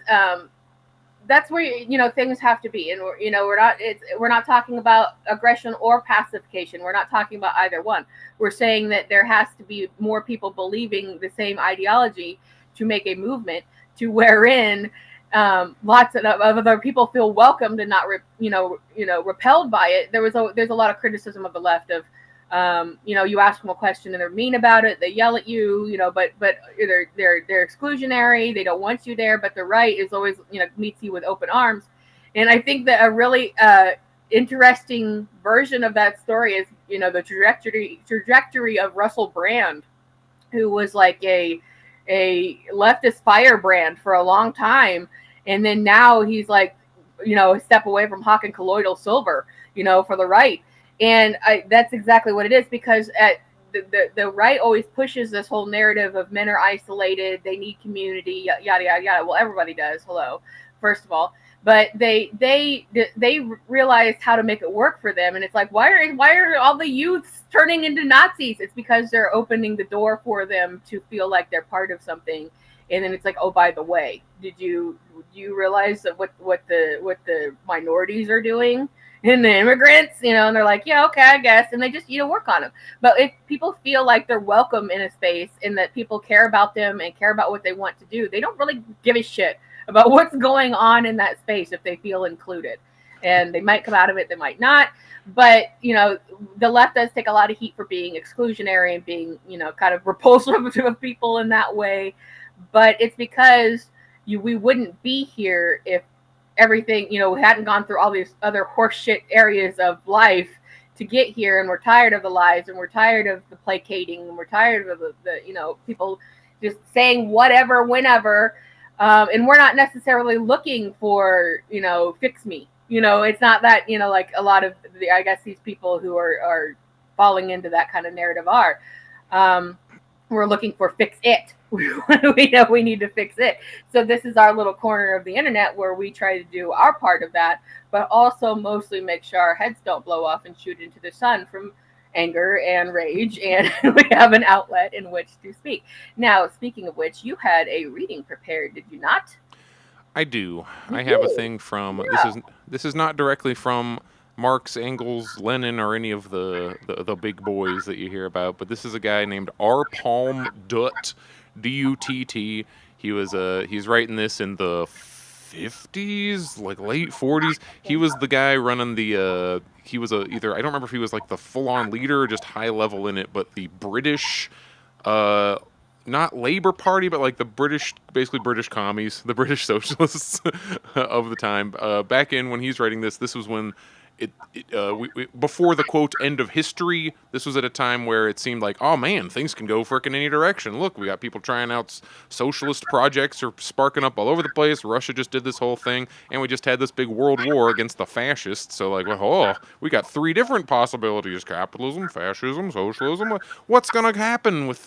Speaker 4: that's where things have to be, and we're not talking about aggression or pacification. We're not talking about either one. We're saying that there has to be more people believing the same ideology to make a movement to wherein lots of other people feel welcomed and not repelled by it. There's a lot of criticism of the left of you ask them a question and they're mean about it, they yell at you, but they're exclusionary, they don't want you there. But the right is always meets you with open arms. And I think that a really interesting version of that story is the trajectory of Russell Brand, who was like a leftist firebrand for a long time, and then now he's like a step away from hawking colloidal silver for the right. And that's exactly what it is, because the right always pushes this whole narrative of men are isolated, they need community, yada yada yada. Well, everybody does, hello, first of all. But they realized how to make it work for them, and it's like, why are all the youths turning into Nazis? It's because they're opening the door for them to feel like they're part of something. And then it's like, oh, by the way, do you realize that what the minorities are doing and the immigrants, and they're like, yeah, okay, I guess, and they just work on them. But if people feel like they're welcome in a space and that people care about them and care about what they want to do, they don't really give a shit about what's going on in that space if they feel included. And they might come out of it, they might not. But, the left does take a lot of heat for being exclusionary and being, kind of repulsive to people in that way. But it's because we wouldn't be here if everything, hadn't gone through all these other horseshit areas of life to get here. And we're tired of the lies, and we're tired of the placating, and we're tired of the people just saying whatever, whenever. And we're not necessarily looking for, fix me. It's not that, like a lot of I guess these people who are falling into that kind of narrative are. We're looking for fix it. We know we need to fix it. So this is our little corner of the internet where we try to do our part of that, but also mostly make sure our heads don't blow off and shoot into the sun from anger and rage, and we have an outlet in which to speak. Now, speaking of which, you had a reading prepared, did you not?
Speaker 2: I do. I have a thing from this is not directly from Marx, Engels, Lenin, or any of the big boys that you hear about, but this is a guy named R. Palm Dutt, D-U-T-T. He's writing this in the 50s, like late 40s. He was the guy running the he was either, I don't remember if he was like the full-on leader or just high level in it, but the British not Labour Party, but like the basically British commies, the British socialists of the time. Back in when he's writing this was when before the quote end of history, this was at a time where it seemed like, oh man, things can go frickin' any direction. Look, we got people trying out socialist projects are sparking up all over the place. Russia just did this whole thing, and we just had this big world war against the fascists. So like, well, oh, we got three different possibilities: capitalism, fascism, socialism. What's gonna happen with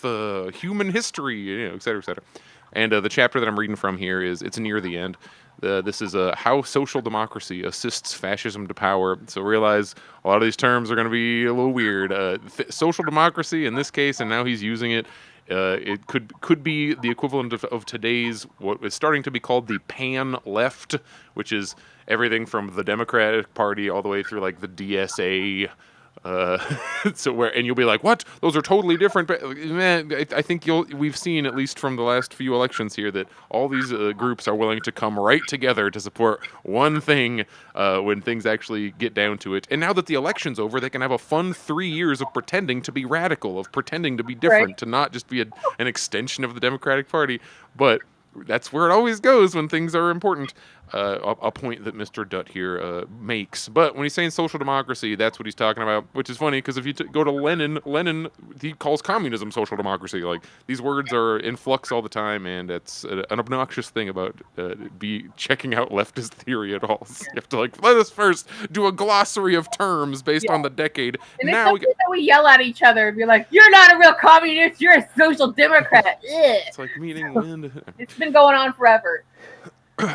Speaker 2: human history, et cetera, et cetera. And the chapter that I'm reading from here it's near the end. This is how social democracy assists fascism to power. So realize a lot of these terms are going to be a little weird. Social democracy in this case, and now he's using it. It could be the equivalent of today's what is starting to be called the pan left, which is everything from the Democratic Party all the way through like the DSA. You'll be like, what? Those are totally different. But man, I think we've seen, at least from the last few elections here, that all these groups are willing to come right together to support one thing when things actually get down to it. And now that the election's over, they can have a fun 3 years of pretending to be radical, of pretending to be different,
Speaker 4: Right.
Speaker 2: to not just be an extension of the Democratic Party. But that's where it always goes when things are important. A point that Mr. Dutt here makes. But when he's saying social democracy, that's what he's talking about, which is funny because if you go to Lenin, he calls communism social democracy. Like, these words are in flux all the time, and it's an obnoxious thing about checking out leftist theory at all. So you have to, like, let us first do a glossary of terms based on the decade.
Speaker 4: And
Speaker 2: Now
Speaker 4: it's something that we yell at each other and be like, "You're not a real communist. You're a social democrat." Ugh.
Speaker 2: it's like meeting wind.
Speaker 4: It's been going on forever.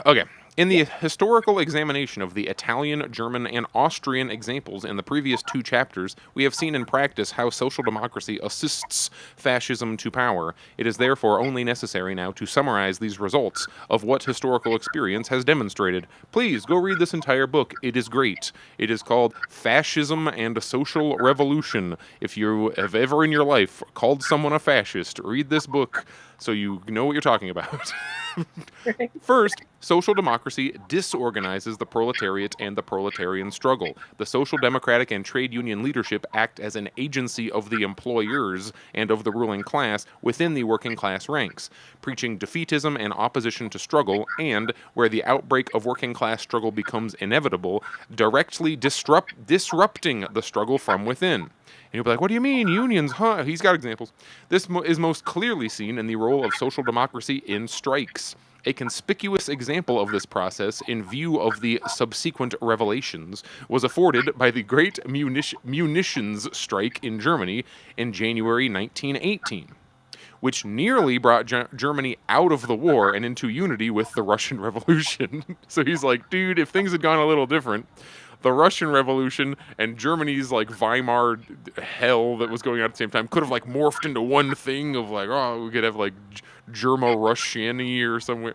Speaker 2: Okay. In the historical examination of the Italian, German, and Austrian examples in the previous two chapters, we have seen in practice how social democracy assists fascism to power. It is therefore only necessary now to summarize these results of what historical experience has demonstrated. Please go read this entire book. It is great. It is called Fascism and Social Revolution. If you have ever in your life called someone a fascist, read this book so you know what you're talking about. First, social democracy disorganizes the proletariat and the proletarian struggle. The social democratic and trade union leadership act as an agency of the employers and of the ruling class within the working class ranks, preaching defeatism and opposition to struggle, and, where the outbreak of working class struggle becomes inevitable, directly disrupting the struggle from within. And you'll be like, what do you mean, unions, huh? He's got examples. This is most clearly seen in the role of social democracy in strikes. A conspicuous example of this process, in view of the subsequent revelations, was afforded by the Great Munitions Strike in Germany in January 1918, which nearly brought Germany out of the war and into unity with the Russian Revolution. So he's like, dude, if things had gone a little different, the Russian Revolution and Germany's like Weimar hell that was going on at the same time could have like morphed into one thing of like, oh, we could have like Germo-Russian-y or somewhere.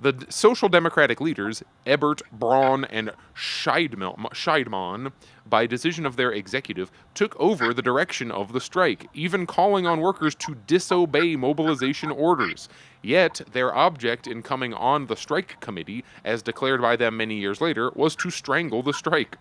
Speaker 2: The social democratic leaders, Ebert, Braun, and Scheidmann, by decision of their executive, took over the direction of the strike, even calling on workers to disobey mobilization orders. Yet, their object in coming on the strike committee, as declared by them many years later, was to strangle the strike.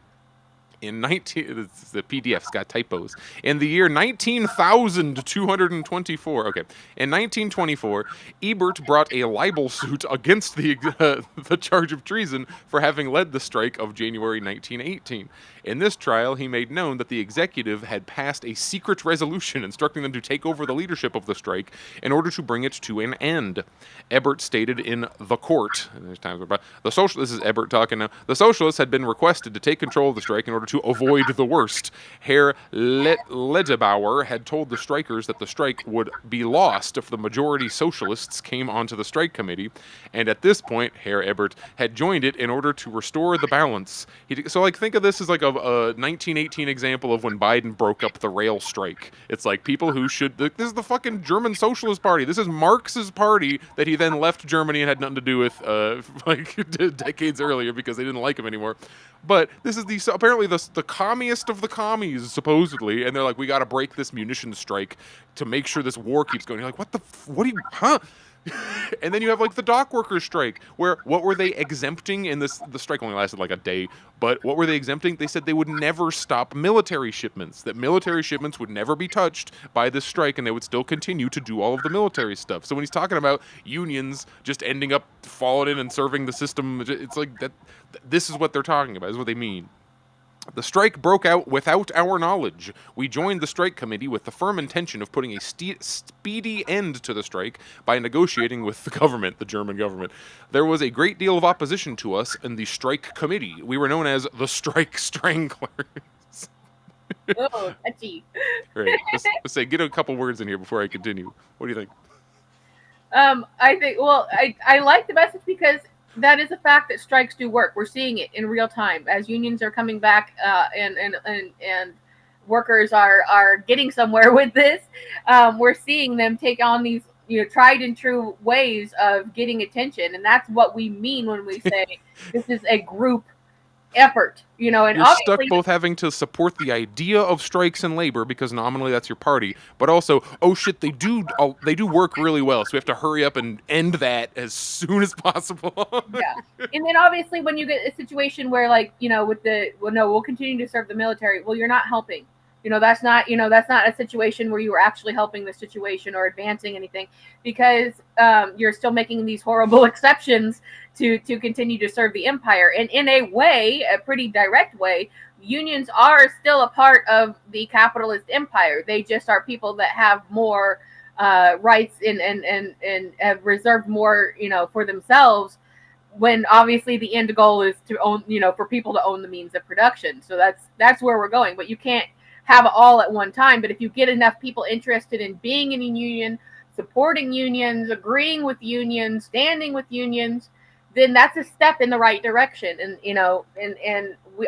Speaker 2: The PDF's got typos. In the year 19,224, in 1924, Ebert brought a libel suit against the charge of treason for having led the strike of January 1918. In this trial, he made known that the executive had passed a secret resolution instructing them to take over the leadership of the strike in order to bring it to an end. Ebert stated in the court, and there's times about this is Ebert talking now. The socialists had been requested to take control of the strike in order to avoid the worst. Herr Ledebauer had told the strikers that the strike would be lost if the majority socialists came onto the strike committee, and at this point, Herr Ebert had joined it in order to restore the balance. So, like, think of this as like a 1918 example of when Biden broke up the rail strike. It's like people who should. This is the fucking German Socialist Party. This is Marx's party that he then left Germany and had nothing to do with decades earlier because they didn't like him anymore. But this is apparently the commiest of the commies, supposedly, and they're like, we got to break this munitions strike to make sure this war keeps going. You're like, what do you, huh? And then you have like the dock workers strike, where what were they exempting in this? The strike only lasted like a day, but what were they exempting? They said they would never stop military shipments, that military shipments would never be touched by this strike, and they would still continue to do all of the military stuff. So when he's talking about unions just ending up falling in and serving the system, it's like that. This is what they're talking about. Is what they mean. The strike broke out without our knowledge. We joined the strike committee with the firm intention of putting a speedy end to the strike by negotiating with the government, the German government. There was a great deal of opposition to us in the strike committee. We were known as the Strike Stranglers.
Speaker 4: Oh, touchy.
Speaker 2: Right. Let's say, get a couple words in here before I continue. What do you think?
Speaker 4: I think, well, I like the message because that is a fact that strikes do work. We're seeing it in real time as unions are coming back, and workers are getting somewhere with this. We're seeing them take on these, tried and true ways of getting attention, and that's what we mean when we say this is a group effort. And
Speaker 2: You're stuck
Speaker 4: obviously,
Speaker 2: both having to support the idea of strikes and labor because nominally that's your party, but also, oh shit, they do work really well, so we have to hurry up and end that as soon as possible.
Speaker 4: yeah. And then obviously when you get a situation where we'll continue to serve the military, well, you're not helping. That's not a situation where you are actually helping the situation or advancing anything, because you're still making these horrible exceptions to continue to serve the empire. And in a way, a pretty direct way, unions are still a part of the capitalist empire. They just are people that have more rights and have reserved more, for themselves, when obviously the end goal is to own, for people to own the means of production. So that's where we're going. But you can't have it all at one time. But if you get enough people interested in being in a union, supporting unions, agreeing with unions, standing with unions, then that's a step in the right direction. And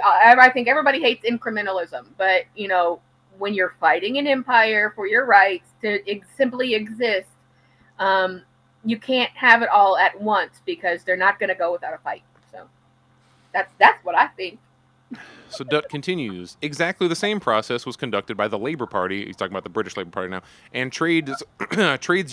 Speaker 4: I think everybody hates incrementalism, but when you're fighting an empire for your rights to simply exist, you can't have it all at once, because they're not going to go without a fight. So that's what I think.
Speaker 2: So Dutt continues, exactly the same process was conducted by the Labour Party, he's talking about the British Labour Party now, and Trades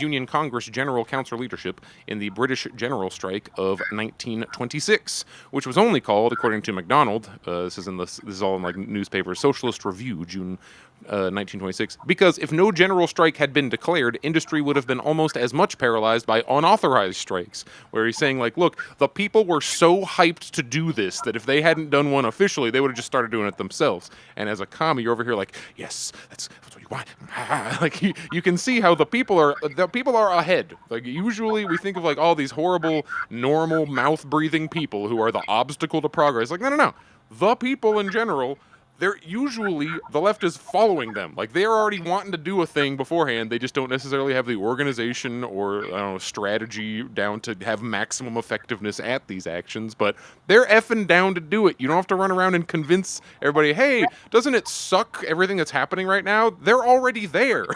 Speaker 2: Union Congress General Council leadership in the British General Strike of 1926, which was only called, according to MacDonald, this is all in like newspapers, Socialist Review, June 1926, because if no general strike had been declared, industry would have been almost as much paralyzed by unauthorized strikes, where he's saying, like, look, the people were so hyped to do this that if they hadn't done one officially, they would have just started doing it themselves. And as a commie, you're over here like, yes, that's what you want. Like, you can see how the people are ahead. Like, usually we think of like all these horrible, normal, mouth-breathing people who are the obstacle to progress. Like, no. The people in general, they're usually, the left is following them. Like, they're already wanting to do a thing beforehand. They just don't necessarily have the organization or, strategy down to have maximum effectiveness at these actions, but they're effing down to do it. You don't have to run around and convince everybody, hey, doesn't it suck, everything that's happening right now? They're already there.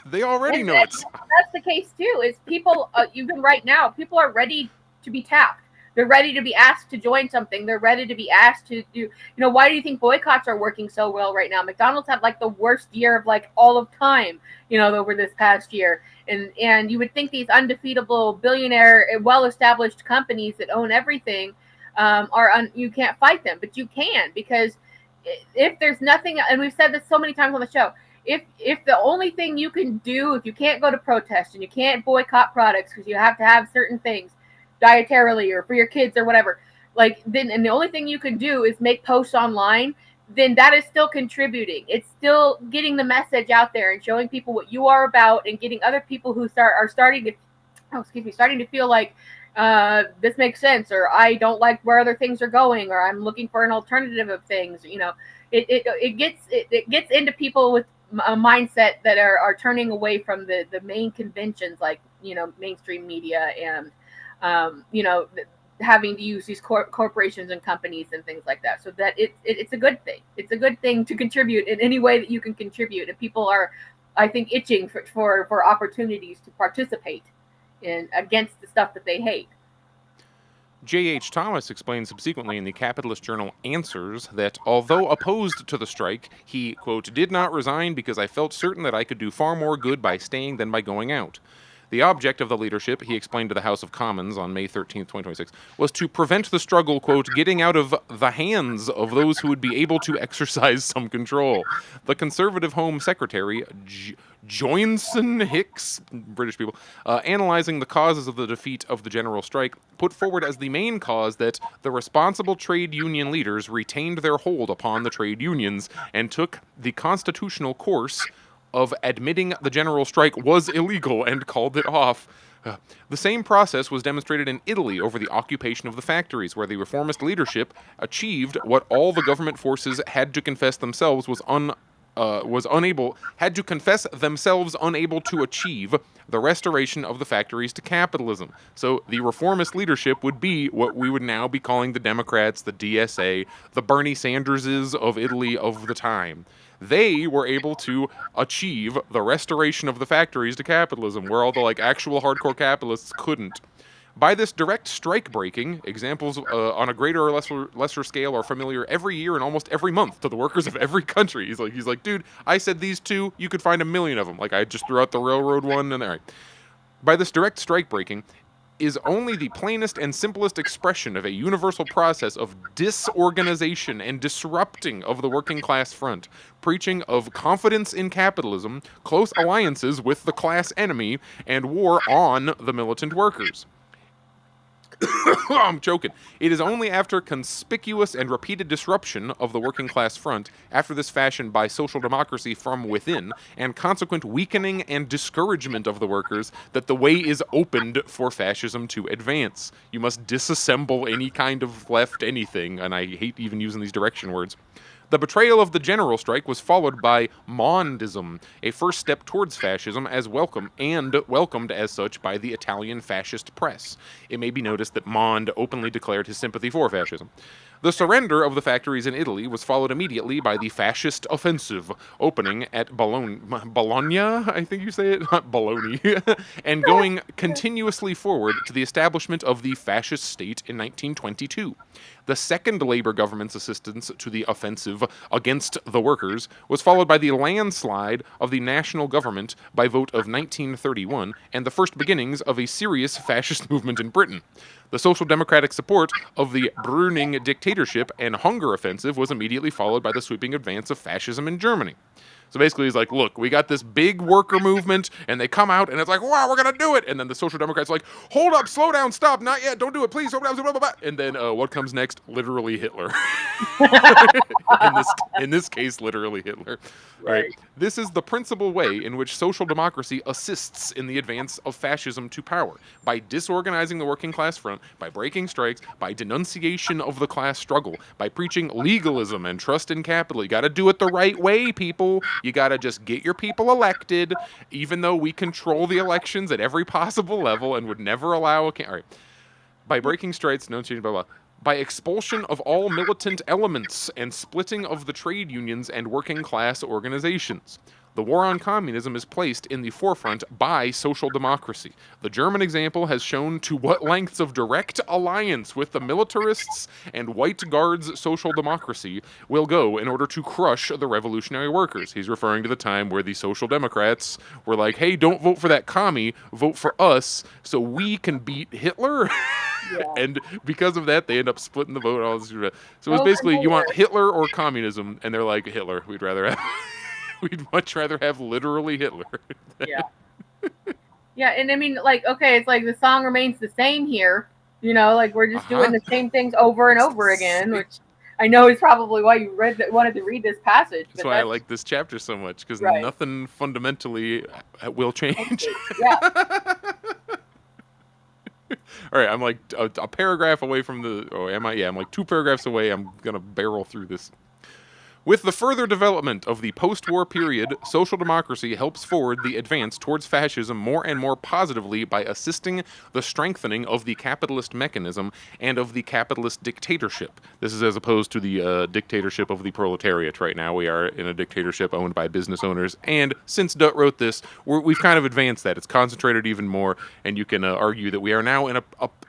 Speaker 2: They already know it's...
Speaker 4: That's the case, too, is people, even right now, people are ready to be tapped. They're ready to be asked to join something. They're ready to be asked to do, why do you think boycotts are working so well right now? McDonald's had like the worst year of like all of time, over this past year. And you would think these undefeatable billionaire, well-established companies that own everything you can't fight them, but you can, because if there's nothing, and we've said this so many times on the show, if the only thing you can do, if you can't go to protest and you can't boycott products because you have to have certain things dietarily or for your kids or whatever, and the only thing you can do is make posts online, then that is still contributing. It's still getting the message out there and showing people what you are about, and getting other people who are starting to feel like this makes sense, or I don't like where other things are going, or I'm looking for an alternative of things. It gets into people with a mindset that are turning away from the main conventions, like mainstream media, and having to use these corporations and companies and things like that. So that it's a good thing. It's a good thing to contribute in any way that you can contribute. And people are, I think, itching for opportunities to participate in against the stuff that they hate.
Speaker 2: J.H. Thomas explained subsequently in the capitalist journal Answers that although opposed to the strike, he, quote, did not resign because I felt certain that I could do far more good by staying than by going out. The object of the leadership, he explained to the House of Commons on May 13th, 2026, was to prevent the struggle, quote, getting out of the hands of those who would be able to exercise some control. The Conservative Home Secretary, Joinson Hicks, British people, analyzing the causes of the defeat of the general strike, put forward as the main cause that the responsible trade union leaders retained their hold upon the trade unions and took the constitutional course of admitting the general strike was illegal and called it off. The same process was demonstrated in Italy over the occupation of the factories, where the reformist leadership achieved what all the government forces had to confess themselves unable to achieve: the restoration of the factories to capitalism. So the reformist leadership would be what we would now be calling the Democrats, the DSA, the Bernie Sanderses of Italy of the time. They were able to achieve the restoration of the factories to capitalism, where all the actual hardcore capitalists couldn't. By this direct strike breaking, examples on a greater or lesser scale are familiar every year and almost every month to the workers of every country. He's like, dude, I said these two, you could find a million of them. I just threw out the railroad one, and all right. By this direct strike breaking is only the plainest and simplest expression of a universal process of disorganization and disrupting of the working class front, preaching of confidence in capitalism, close alliances with the class enemy, and war on the militant workers. I'm choking. It is only after conspicuous and repeated disruption of the working class front, after this fashion by social democracy from within, and consequent weakening and discouragement of the workers, that the way is opened for fascism to advance. You must disassemble any kind of left anything, and I hate even using these direction words. The betrayal of the general strike was followed by Mondism, a first step towards fascism, as welcomed as such by the Italian fascist press. It may be noticed that Mond openly declared his sympathy for fascism. The surrender of the factories in Italy was followed immediately by the fascist offensive, opening at Bologna, I think you say it, not Bologna, and going continuously forward to the establishment of the fascist state in 1922. The second Labour government's assistance to the offensive against the workers was followed by the landslide of the national government by vote of 1931 and the first beginnings of a serious fascist movement in Britain. The social democratic support of the Brüning dictatorship and hunger offensive was immediately followed by the sweeping advance of fascism in Germany. So basically he's like, look, we got this big worker movement, and they come out, and it's like, wow, we're going to do it. And then the Social Democrats are like, hold up, slow down, stop, not yet, don't do it, please, blah, blah, blah, blah. And then what comes next? Literally Hitler. in this case, literally Hitler. Right. This is the principal way in which social democracy assists in the advance of fascism to power, by disorganizing the working class front, by breaking strikes, by denunciation of the class struggle, by preaching legalism and trust in capital. You got to do it the right way, people. You got to just get your people elected, even though we control the elections at every possible level and would never allow all right. By breaking strikes, no change, blah, blah. By expulsion of all militant elements and splitting of the trade unions and working class organizations. The war on communism is placed in the forefront by social democracy. The German example has shown to what lengths of direct alliance with the militarists and White Guards social democracy will go in order to crush the revolutionary workers. He's referring to the time where the social democrats were like, hey, don't vote for that commie, vote for us so we can beat Hitler. Yeah. And because of that, they end up splitting the vote. All this. So it's basically, you want Hitler or communism, and they're like, Hitler, we'd rather have... We'd much rather have literally Hitler.
Speaker 4: Yeah. Yeah, and I mean, okay, it's like the song remains the same here. We're just doing the same things over and over again, which I know is probably why you wanted to read this passage.
Speaker 2: That's why I like this chapter so much, because nothing fundamentally will change.
Speaker 4: Yeah.
Speaker 2: All right, I'm like a paragraph away from the... Oh, am I? Yeah, I'm like 2 paragraphs away. I'm going to barrel through this. With the further development of the post-war period, social democracy helps forward the advance towards fascism more and more positively by assisting the strengthening of the capitalist mechanism and of the capitalist dictatorship. This is as opposed to the dictatorship of the proletariat right now. We are in a dictatorship owned by business owners, and since Dutt wrote this, we've kind of advanced that. It's concentrated even more, and you can argue that we are now in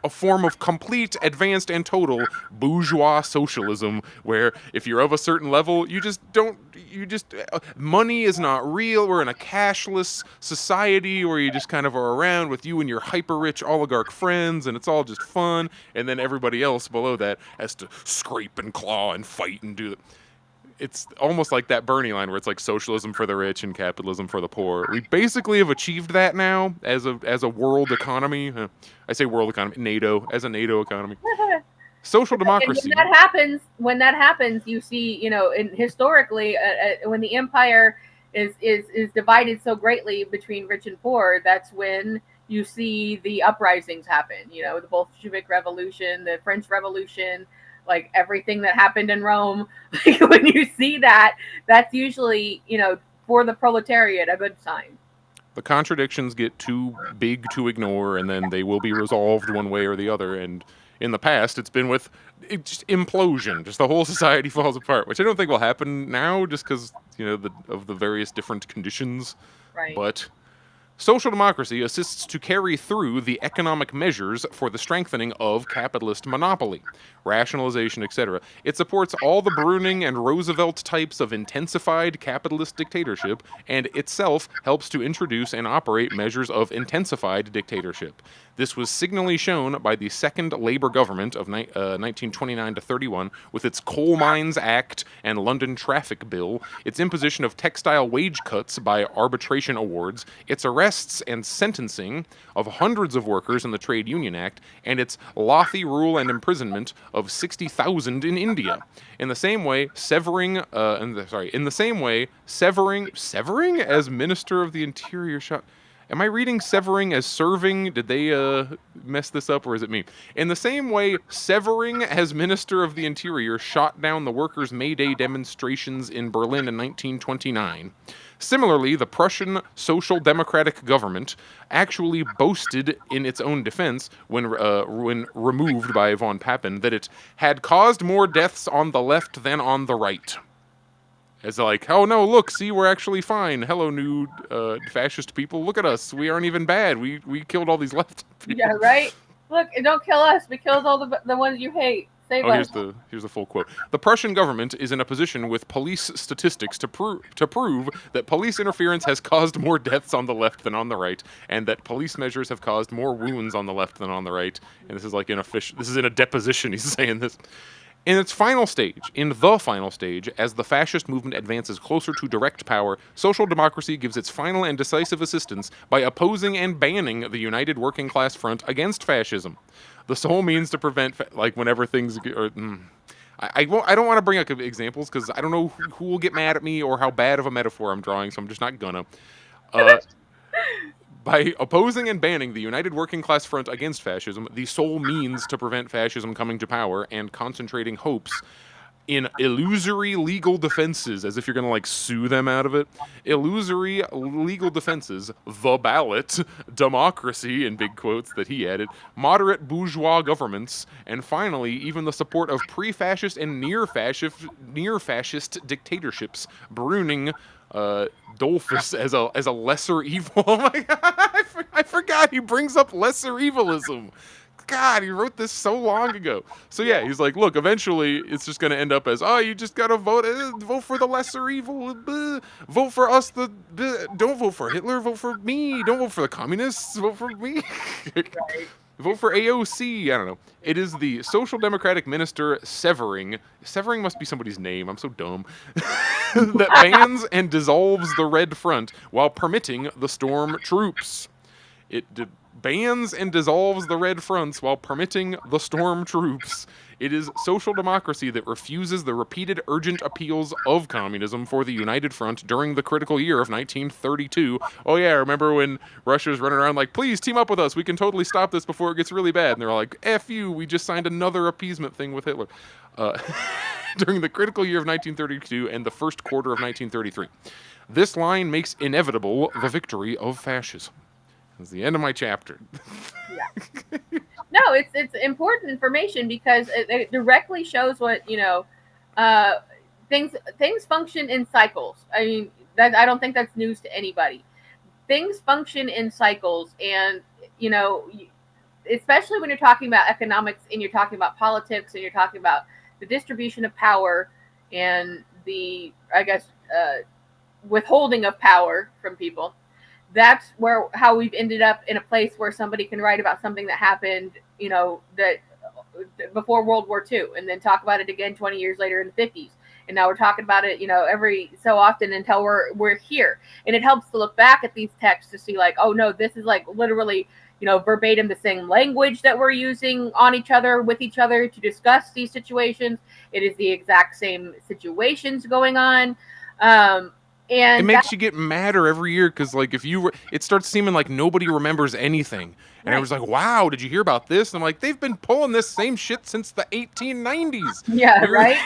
Speaker 2: a form of complete, advanced, and total bourgeois socialism, where if you're of a certain level, people. You just don't. Money is not real. We're in a cashless society where you just kind of are around with you and your hyper rich oligarch friends, and it's all just fun. And then everybody else below that has to scrape and claw and fight and do. It's almost like that Bernie line where it's like socialism for the rich and capitalism for the poor. We basically have achieved that now as a world economy. I say world economy, NATO, as a NATO economy. Social democracy.
Speaker 4: And when that happens, you see, historically, when the empire is divided so greatly between rich and poor, that's when you see the uprisings happen. The Bolshevik Revolution, the French Revolution, like everything that happened in Rome. Like when you see that, that's usually, for the proletariat, a good sign.
Speaker 2: The contradictions get too big to ignore, and then they will be resolved one way or the other. And in the past, it's been with just implosion. Just the whole society falls apart, which I don't think will happen now just because, of the various different conditions.
Speaker 4: Right.
Speaker 2: But social democracy assists to carry through the economic measures for the strengthening of capitalist monopoly, rationalization, etc. It supports all the Bruning and Roosevelt types of intensified capitalist dictatorship, and itself helps to introduce and operate measures of intensified dictatorship. This was signally shown by the second Labour government of 1929 to 31 with its Coal Mines Act and London Traffic Bill, its imposition of textile wage cuts by arbitration awards, its arrests and sentencing of hundreds of workers in the Trade Union Act, and its Lothi rule and imprisonment of 60,000 in India. In the same way, severing as Minister of the Interior shot. Am I reading severing as serving? Did they mess this up, or is it me? In the same way, Severing as Minister of the Interior shot down the workers' May Day demonstrations in Berlin in 1929. Similarly, the Prussian Social Democratic government actually boasted in its own defense, when removed by von Papen, that it had caused more deaths on the left than on the right. It's like, oh no, look, see, we're actually fine. Hello, new fascist people. Look at us. We aren't even bad. We killed all these left people.
Speaker 4: Yeah, right? Look, don't kill us. We killed all the ones you hate. Save us.
Speaker 2: Here's the full quote. The Prussian government is in a position with police statistics to prove that police interference has caused more deaths on the left than on the right, and that police measures have caused more wounds on the left than on the right. And this is like this is in a deposition. He's saying this. In the final stage, as the fascist movement advances closer to direct power, social democracy gives its final and decisive assistance by opposing and banning the United Working Class Front against fascism. The sole means to prevent, whenever things... I don't want to bring up examples because I don't know who will get mad at me or how bad of a metaphor I'm drawing, so I'm just not gonna. By opposing and banning the United Working Class Front against fascism, the sole means to prevent fascism coming to power, and concentrating hopes in illusory legal defenses, as if you're going to sue them out of it. Illusory legal defenses, the ballot, democracy, in big quotes that he added, moderate bourgeois governments, and finally, even the support of pre-fascist and near-fascist dictatorships, Bruning Dolphus as a lesser evil. Oh my god, I forgot he brings up lesser evilism. God, he wrote this so long ago. So yeah, he's like, look, eventually it's just going to end up as, you just got to vote for the lesser evil. Vote for us. Don't vote for Hitler. Vote for me. Don't vote for the communists. Vote for me. Right. Vote for AOC. I don't know. It is the Social Democratic Minister Severing. Severing must be somebody's name. I'm so dumb. That bans and dissolves the Red Front while permitting the Storm Troops. It bans and dissolves the Red Fronts while permitting the Storm Troops. It is social democracy that refuses the repeated urgent appeals of communism for the United Front during the critical year of 1932. Oh yeah, remember when Russia was running around like, please team up with us, we can totally stop this before it gets really bad. And they're all like, F you, we just signed another appeasement thing with Hitler. During the critical year of 1932 and the first quarter of 1933. This line makes inevitable the victory of fascism. That's the end of my chapter.
Speaker 4: Yeah. No, it's important information because it directly shows what things function in cycles. I mean, I don't think that's news to anybody. Things function in cycles, and especially when you're talking about economics and you're talking about politics and you're talking about the distribution of power and the I guess withholding of power from people, that's how we've ended up in a place where somebody can write about something that happened, that before World War II, and then talk about it again 20 years later in the 50s. And now we're talking about it, every so often until we're here. And it helps to look back at these texts to see like, oh no, this is like literally, verbatim the same language that we're using on each other, with each other to discuss these situations. It is the exact same situations going on. And
Speaker 2: it makes you get madder every year because, like, it starts seeming like nobody remembers anything. And I was like, wow, did you hear about this? And I'm like, they've been pulling this same shit since the 1890s.
Speaker 4: Yeah, right?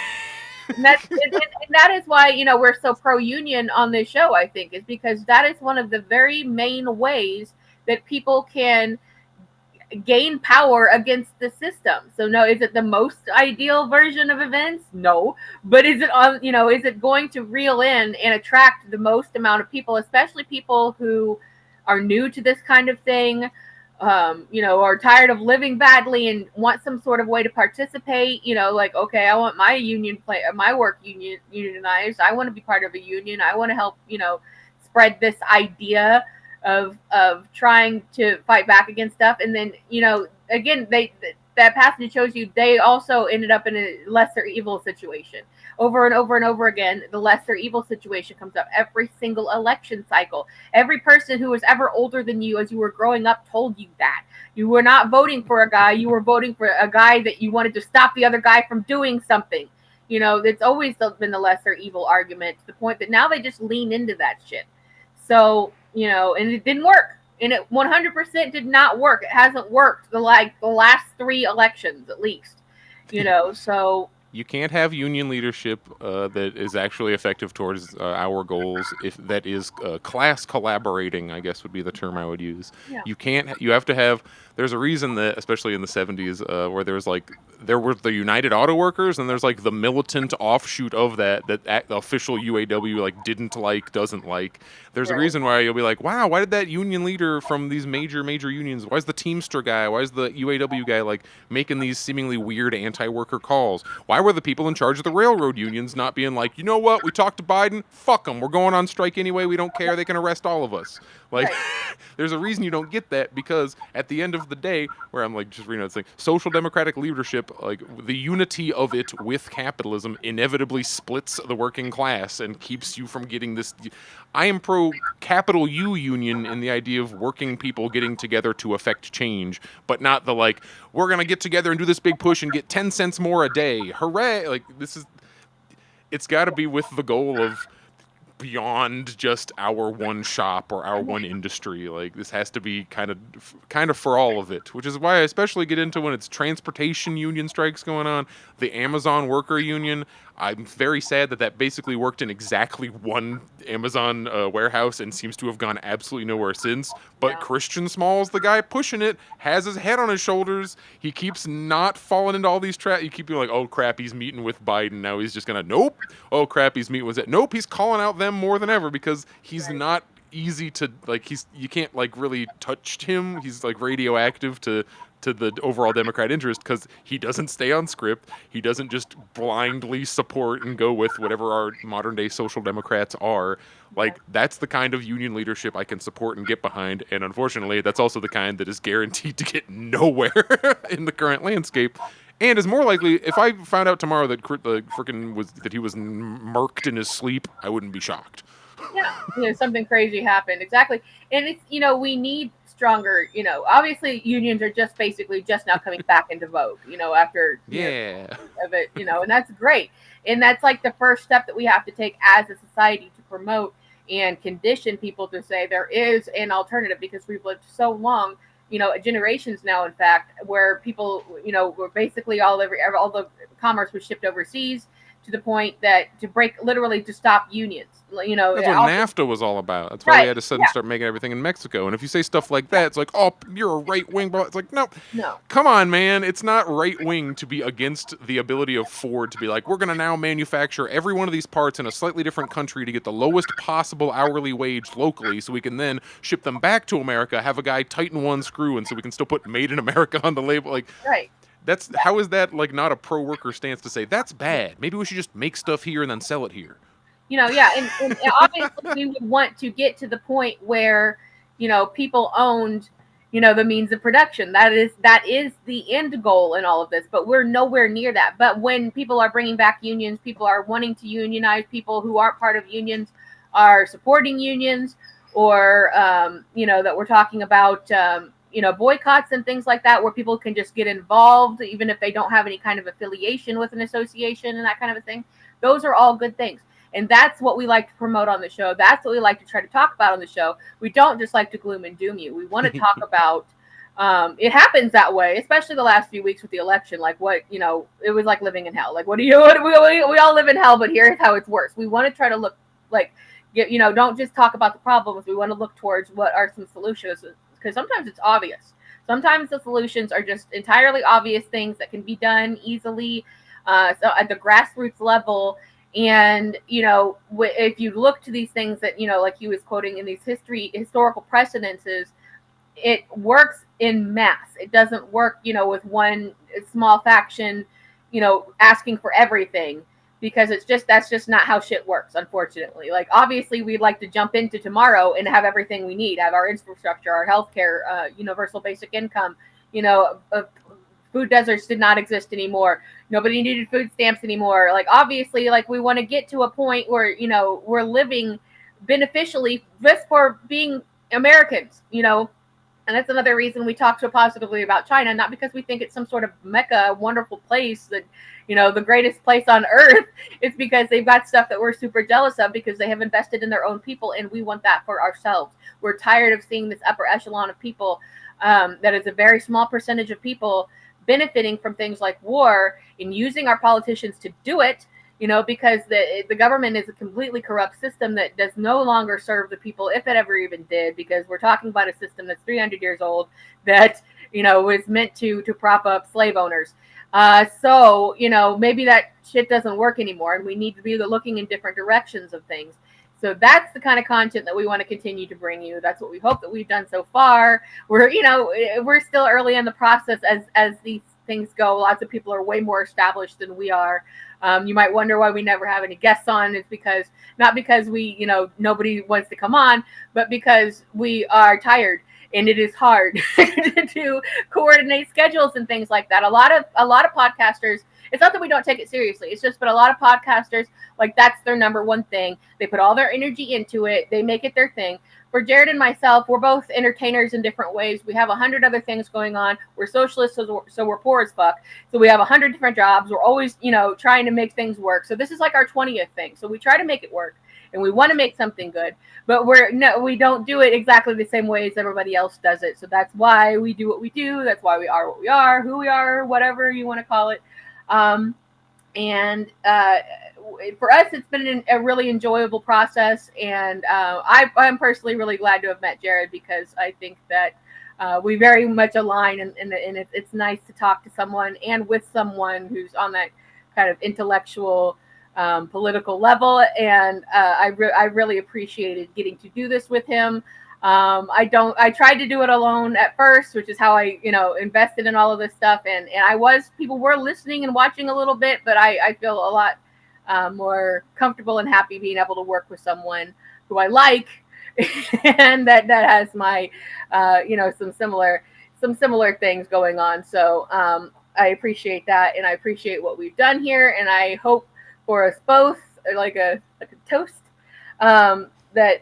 Speaker 4: and that is why, we're so pro-union on this show, I think, is because that is one of the very main ways that people can gain power against the system. So no, is it the most ideal version of events? No. But is it is it going to reel in and attract the most amount of people, especially people who are new to this kind of thing, are tired of living badly and want some sort of way to participate, like, okay, I want my my work unionized. I want to be part of a union. I want to help, spread this idea of trying to fight back against stuff. And then, again, that passage shows you they also ended up in a lesser evil situation. Over and over and over again, the lesser evil situation comes up every single election cycle. Every person who was ever older than you as you were growing up told you that. You were not voting for a guy, you were voting for a guy that you wanted to stop the other guy from doing something. It's always been the lesser evil argument, to the point that now they just lean into that shit. So, and it didn't work. And it 100% did not work. It hasn't worked the last 3 elections, at least. So
Speaker 2: you can't have union leadership that is actually effective towards our goals. If that is class collaborating, I guess would be the term I would use.
Speaker 4: Yeah.
Speaker 2: You have to have. There's a reason that, especially in the 70s, where there were the United Auto Workers, and there's like the militant offshoot of that the official UAW doesn't like. There's a reason why you'll be like, wow, why did that union leader from these major unions? Why is the Teamster guy? Why is the UAW guy like making these seemingly weird anti-worker calls? Why were the people in charge of the railroad unions not being like, you know what? We talked to Biden. Fuck them. We're going on strike anyway. We don't care. They can arrest all of us. Like, there's a reason you don't get that, because at the end of the day, where I'm like just reading that thing, social democratic leadership, like the unity of it with capitalism, inevitably splits the working class and keeps you from getting this. I am pro capital U union in the idea of working people getting together to affect change, but not the like, we're going to get together and do this big push and get 10 cents more a day. Hooray. Like, it's got to be with the goal of beyond just our one shop or our one industry. Like, this has to be kind of for all of it, which is why I especially get into when it's transportation union strikes going on. The Amazon worker union, I'm very sad that basically worked in exactly one Amazon warehouse and seems to have gone absolutely nowhere since. But Christian Smalls, the guy pushing it, has his head on his shoulders. He keeps not falling into all these traps. You keep being like, oh crap, he's meeting with Biden. Now he's just going to, nope. Oh crap, he's meeting with it. Nope, he's calling out them more than ever because he's not easy to, like, you can't like really touch him. He's like radioactive to the overall Democrat interest because he doesn't stay on script. He doesn't just blindly support and go with whatever our modern day social democrats are. Like, that's the kind of union leadership I can support and get behind. And unfortunately, that's also the kind that is guaranteed to get nowhere in the current landscape. And is more likely, if I found out tomorrow that that he was murked in his sleep, I wouldn't be shocked.
Speaker 4: Yeah, something crazy happened. Exactly. And it's, we need stronger, obviously unions are just basically just now coming back into vogue, after of it, and that's great. And that's like the first step that we have to take as a society to promote and condition people to say there is an alternative, because we've lived so long, generations now, in fact, where people, were basically all the commerce was shipped overseas, to the point that to stop unions.
Speaker 2: That's what NAFTA was all about. That's why we had to start making everything in Mexico. And if you say stuff like that, it's like, oh, you're a right wing. It's like, no. Come on, man. It's not right wing to be against the ability of Ford to be like, we're going to now manufacture every one of these parts in a slightly different country to get the lowest possible hourly wage locally, so we can then ship them back to America, have a guy tighten one screw, and so we can still put "Made in America" on the label. Like, That's how is that like not a pro worker stance to say that's bad? Maybe we should just make stuff here and then sell it here.
Speaker 4: Yeah, and obviously we would want to get to the point where, people owned, the means of production. That is the end goal in all of this, but we're nowhere near that. But when people are bringing back unions, people are wanting to unionize, people who aren't part of unions are supporting unions, or, that we're talking about, boycotts and things like that, where people can just get involved, even if they don't have any kind of affiliation with an association and that kind of a thing. Those are all good things. And that's what we like to promote on the show. That's what we like to try to talk about on the show. We don't just like to gloom and doom you. We want to talk about, it happens that way, especially the last few weeks with the election. Like what, it was like living in hell. Like we all live in hell, but here's how it's worse. We want to try to look like, don't just talk about the problems. We want to look towards what are some solutions, because sometimes it's obvious. Sometimes the solutions are just entirely obvious things that can be done easily, so at the grassroots level. And, if you look to these things that, like he was quoting in these historical precedences, it works in mass. It doesn't work, with one small faction, asking for everything, because that's just not how shit works, unfortunately. Like, obviously, we'd like to jump into tomorrow and have everything we need, have our infrastructure, our healthcare, universal basic income, food deserts did not exist anymore. Nobody needed food stamps anymore. Like, obviously, like, we want to get to a point where, we're living beneficially just for being Americans, And that's another reason we talk so positively about China, not because we think it's some sort of mecca, wonderful place that, the greatest place on earth. It's because they've got stuff that we're super jealous of, because they have invested in their own people, and we want that for ourselves. We're tired of seeing this upper echelon of people, that is a very small percentage of people, benefiting from things like war and using our politicians to do it, because the government is a completely corrupt system that does no longer serve the people, if it ever even did, because we're talking about a system that's 300 years old that, was meant to prop up slave owners. So, maybe that shit doesn't work anymore, and we need to be looking in different directions of things. So that's the kind of content that we want to continue to bring you. That's what we hope that we've done so far. We're still early in the process as these things go. Lots of people are way more established than we are. You might wonder why we never have any guests on. It's not because we, nobody wants to come on, but because we are tired, and it is hard to coordinate schedules and things like that. A lot of podcasters, it's not that we don't take it seriously. It's just, but a lot of podcasters, like, that's their number one thing. They put all their energy into it. They make it their thing. For Jared and myself, we're both entertainers in different ways. We have 100 other things going on. We're socialists, so we're poor as fuck. So we have 100 different jobs. We're always, trying to make things work. So this is like our 20th thing. So we try to make it work, and we want to make something good. But we don't do it exactly the same way as everybody else does it. So that's why we do what we do. That's why we are what we are, who we are, whatever you want to call it. For us, it's been a really enjoyable process, and I'm personally really glad to have met Jared, because I think that we very much align, and it's nice to talk to someone and with someone who's on that kind of intellectual, political level, and I really appreciated getting to do this with him. I tried to do it alone at first, which is how I, invested in all of this stuff. And people were listening and watching a little bit, but I feel a lot more comfortable and happy being able to work with someone who I like and that has my, some similar things going on. So I appreciate that. And I appreciate what we've done here. And I hope for us both, like a toast, that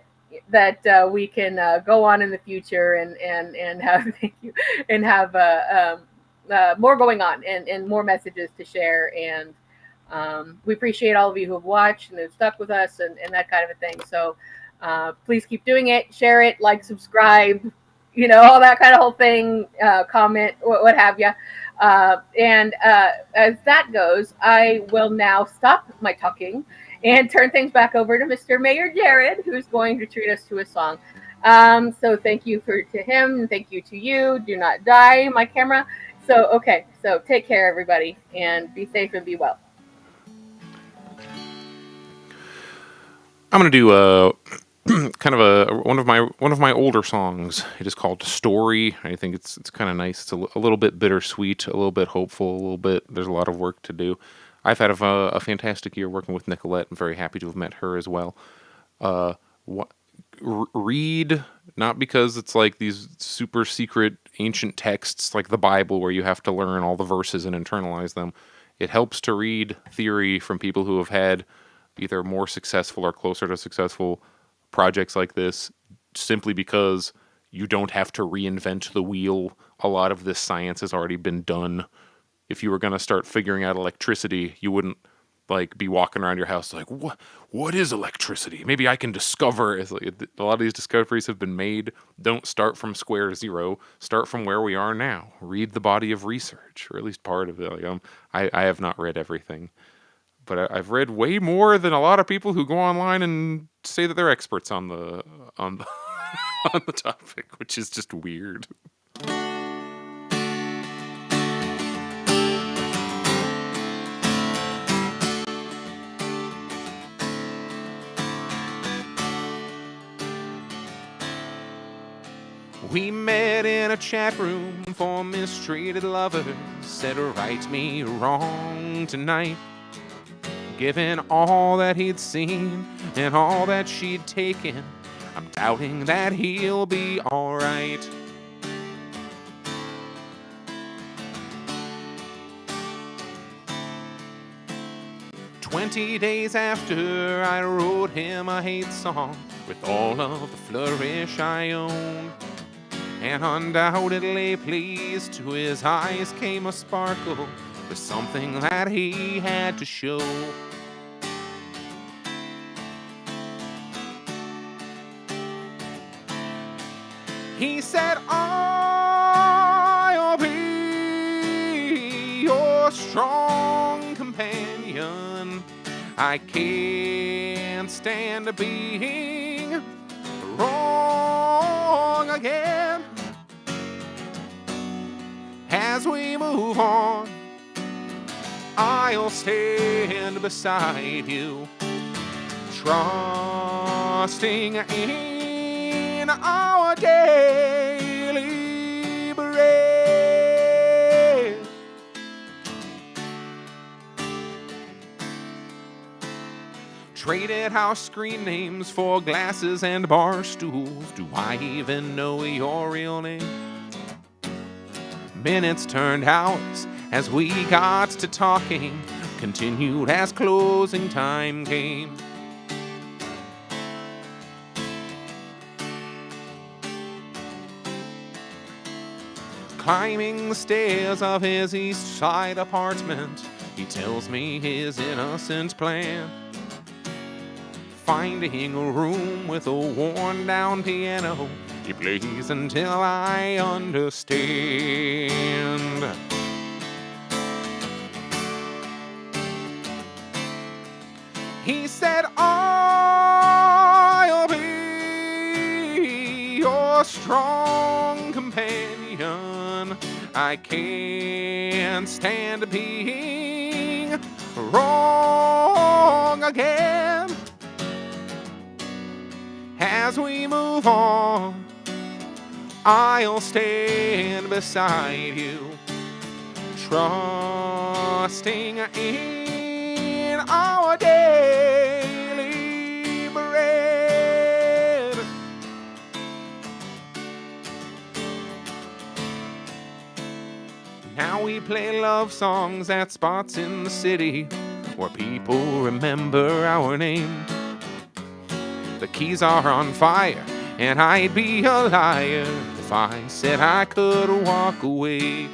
Speaker 4: we can go on in the future and have thank you, and have more going on and more messages to share. And we appreciate all of you who have watched and have stuck with us and that kind of a thing. So please keep doing it, share it, like, subscribe, all that kind of whole thing, comment, what have you. And as that goes, I will now stop my talking and turn things back over to Mr. Mayor Jared, who's going to treat us to a song. So thank you to him, and thank you to you. Do not die, my camera. So, okay, so take care, everybody, and be safe and be well.
Speaker 2: I'm going to do kind of one of my older songs. It is called "Story." I think it's kind of nice. It's a little bit bittersweet, a little bit hopeful, a little bit. There's a lot of work to do. I've had a fantastic year working with Nicolette. I'm very happy to have met her as well. Uh, what, read, not because it's like these super secret ancient texts like the Bible where you have to learn all the verses and internalize them. It helps to read theory from people who have had either more successful or closer to successful projects like this, simply because you don't have to reinvent the wheel. A lot of this science has already been done. If you were going to start figuring out electricity, you wouldn't like be walking around your house like, what is electricity? Maybe I can discover. It's like, a lot of these discoveries have been made. Don't start from square zero. Start from where we are now. Read the body of research, or at least part of it. Like, I have not read everything, but I've read way more than a lot of people who go online and say that they're experts on the on the topic, which is just weird.
Speaker 3: We met in a chat room for mistreated lovers. Said right me wrong tonight. Given all that he'd seen and all that she'd taken, I'm doubting that he'll be alright. "20 days after, I wrote him a hate song with all of the flourish I owned. And undoubtedly pleased, to his eyes came a sparkle for something that he had to show. He said, I'll be your strong companion. I can't stand being wrong again. As we move on, I'll stand beside you, trusting in our daily bread. Traded house screen names for glasses and bar stools. Do I even know your real name? Minutes turned hours as we got to talking, continued as closing time came. Climbing the stairs of his east side apartment, he tells me his innocent plan. Finding a room with a worn down piano, he plays until I understand. He said, I'll be your strong companion. I can't stand being wrong again. As we move on, I'll stand beside you, trusting in our daily bread. Now we play love songs at spots in the city where people remember our name. The keys are on fire, and I'd be a liar if I said I could walk away.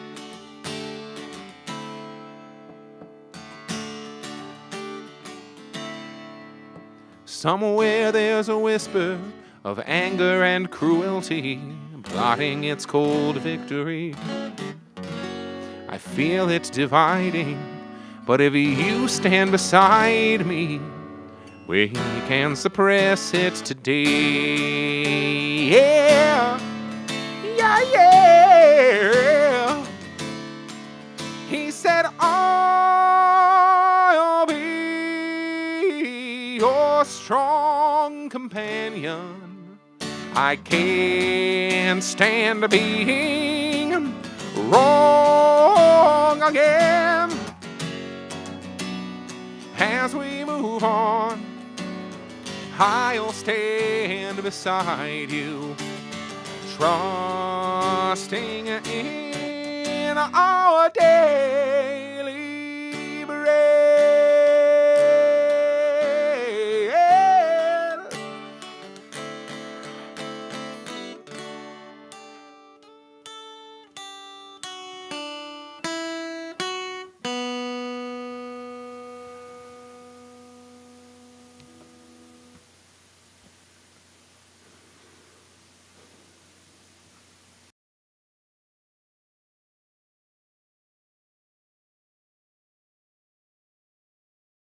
Speaker 3: Somewhere there's a whisper of anger and cruelty, plotting its cold victory. I feel it dividing, but if you stand beside me, we can suppress it today. Yeah, yeah, yeah. He said, I'll be your strong companion. companion. I can't stand being wrong again. As we move on, I'll stand beside you, trusting in our daily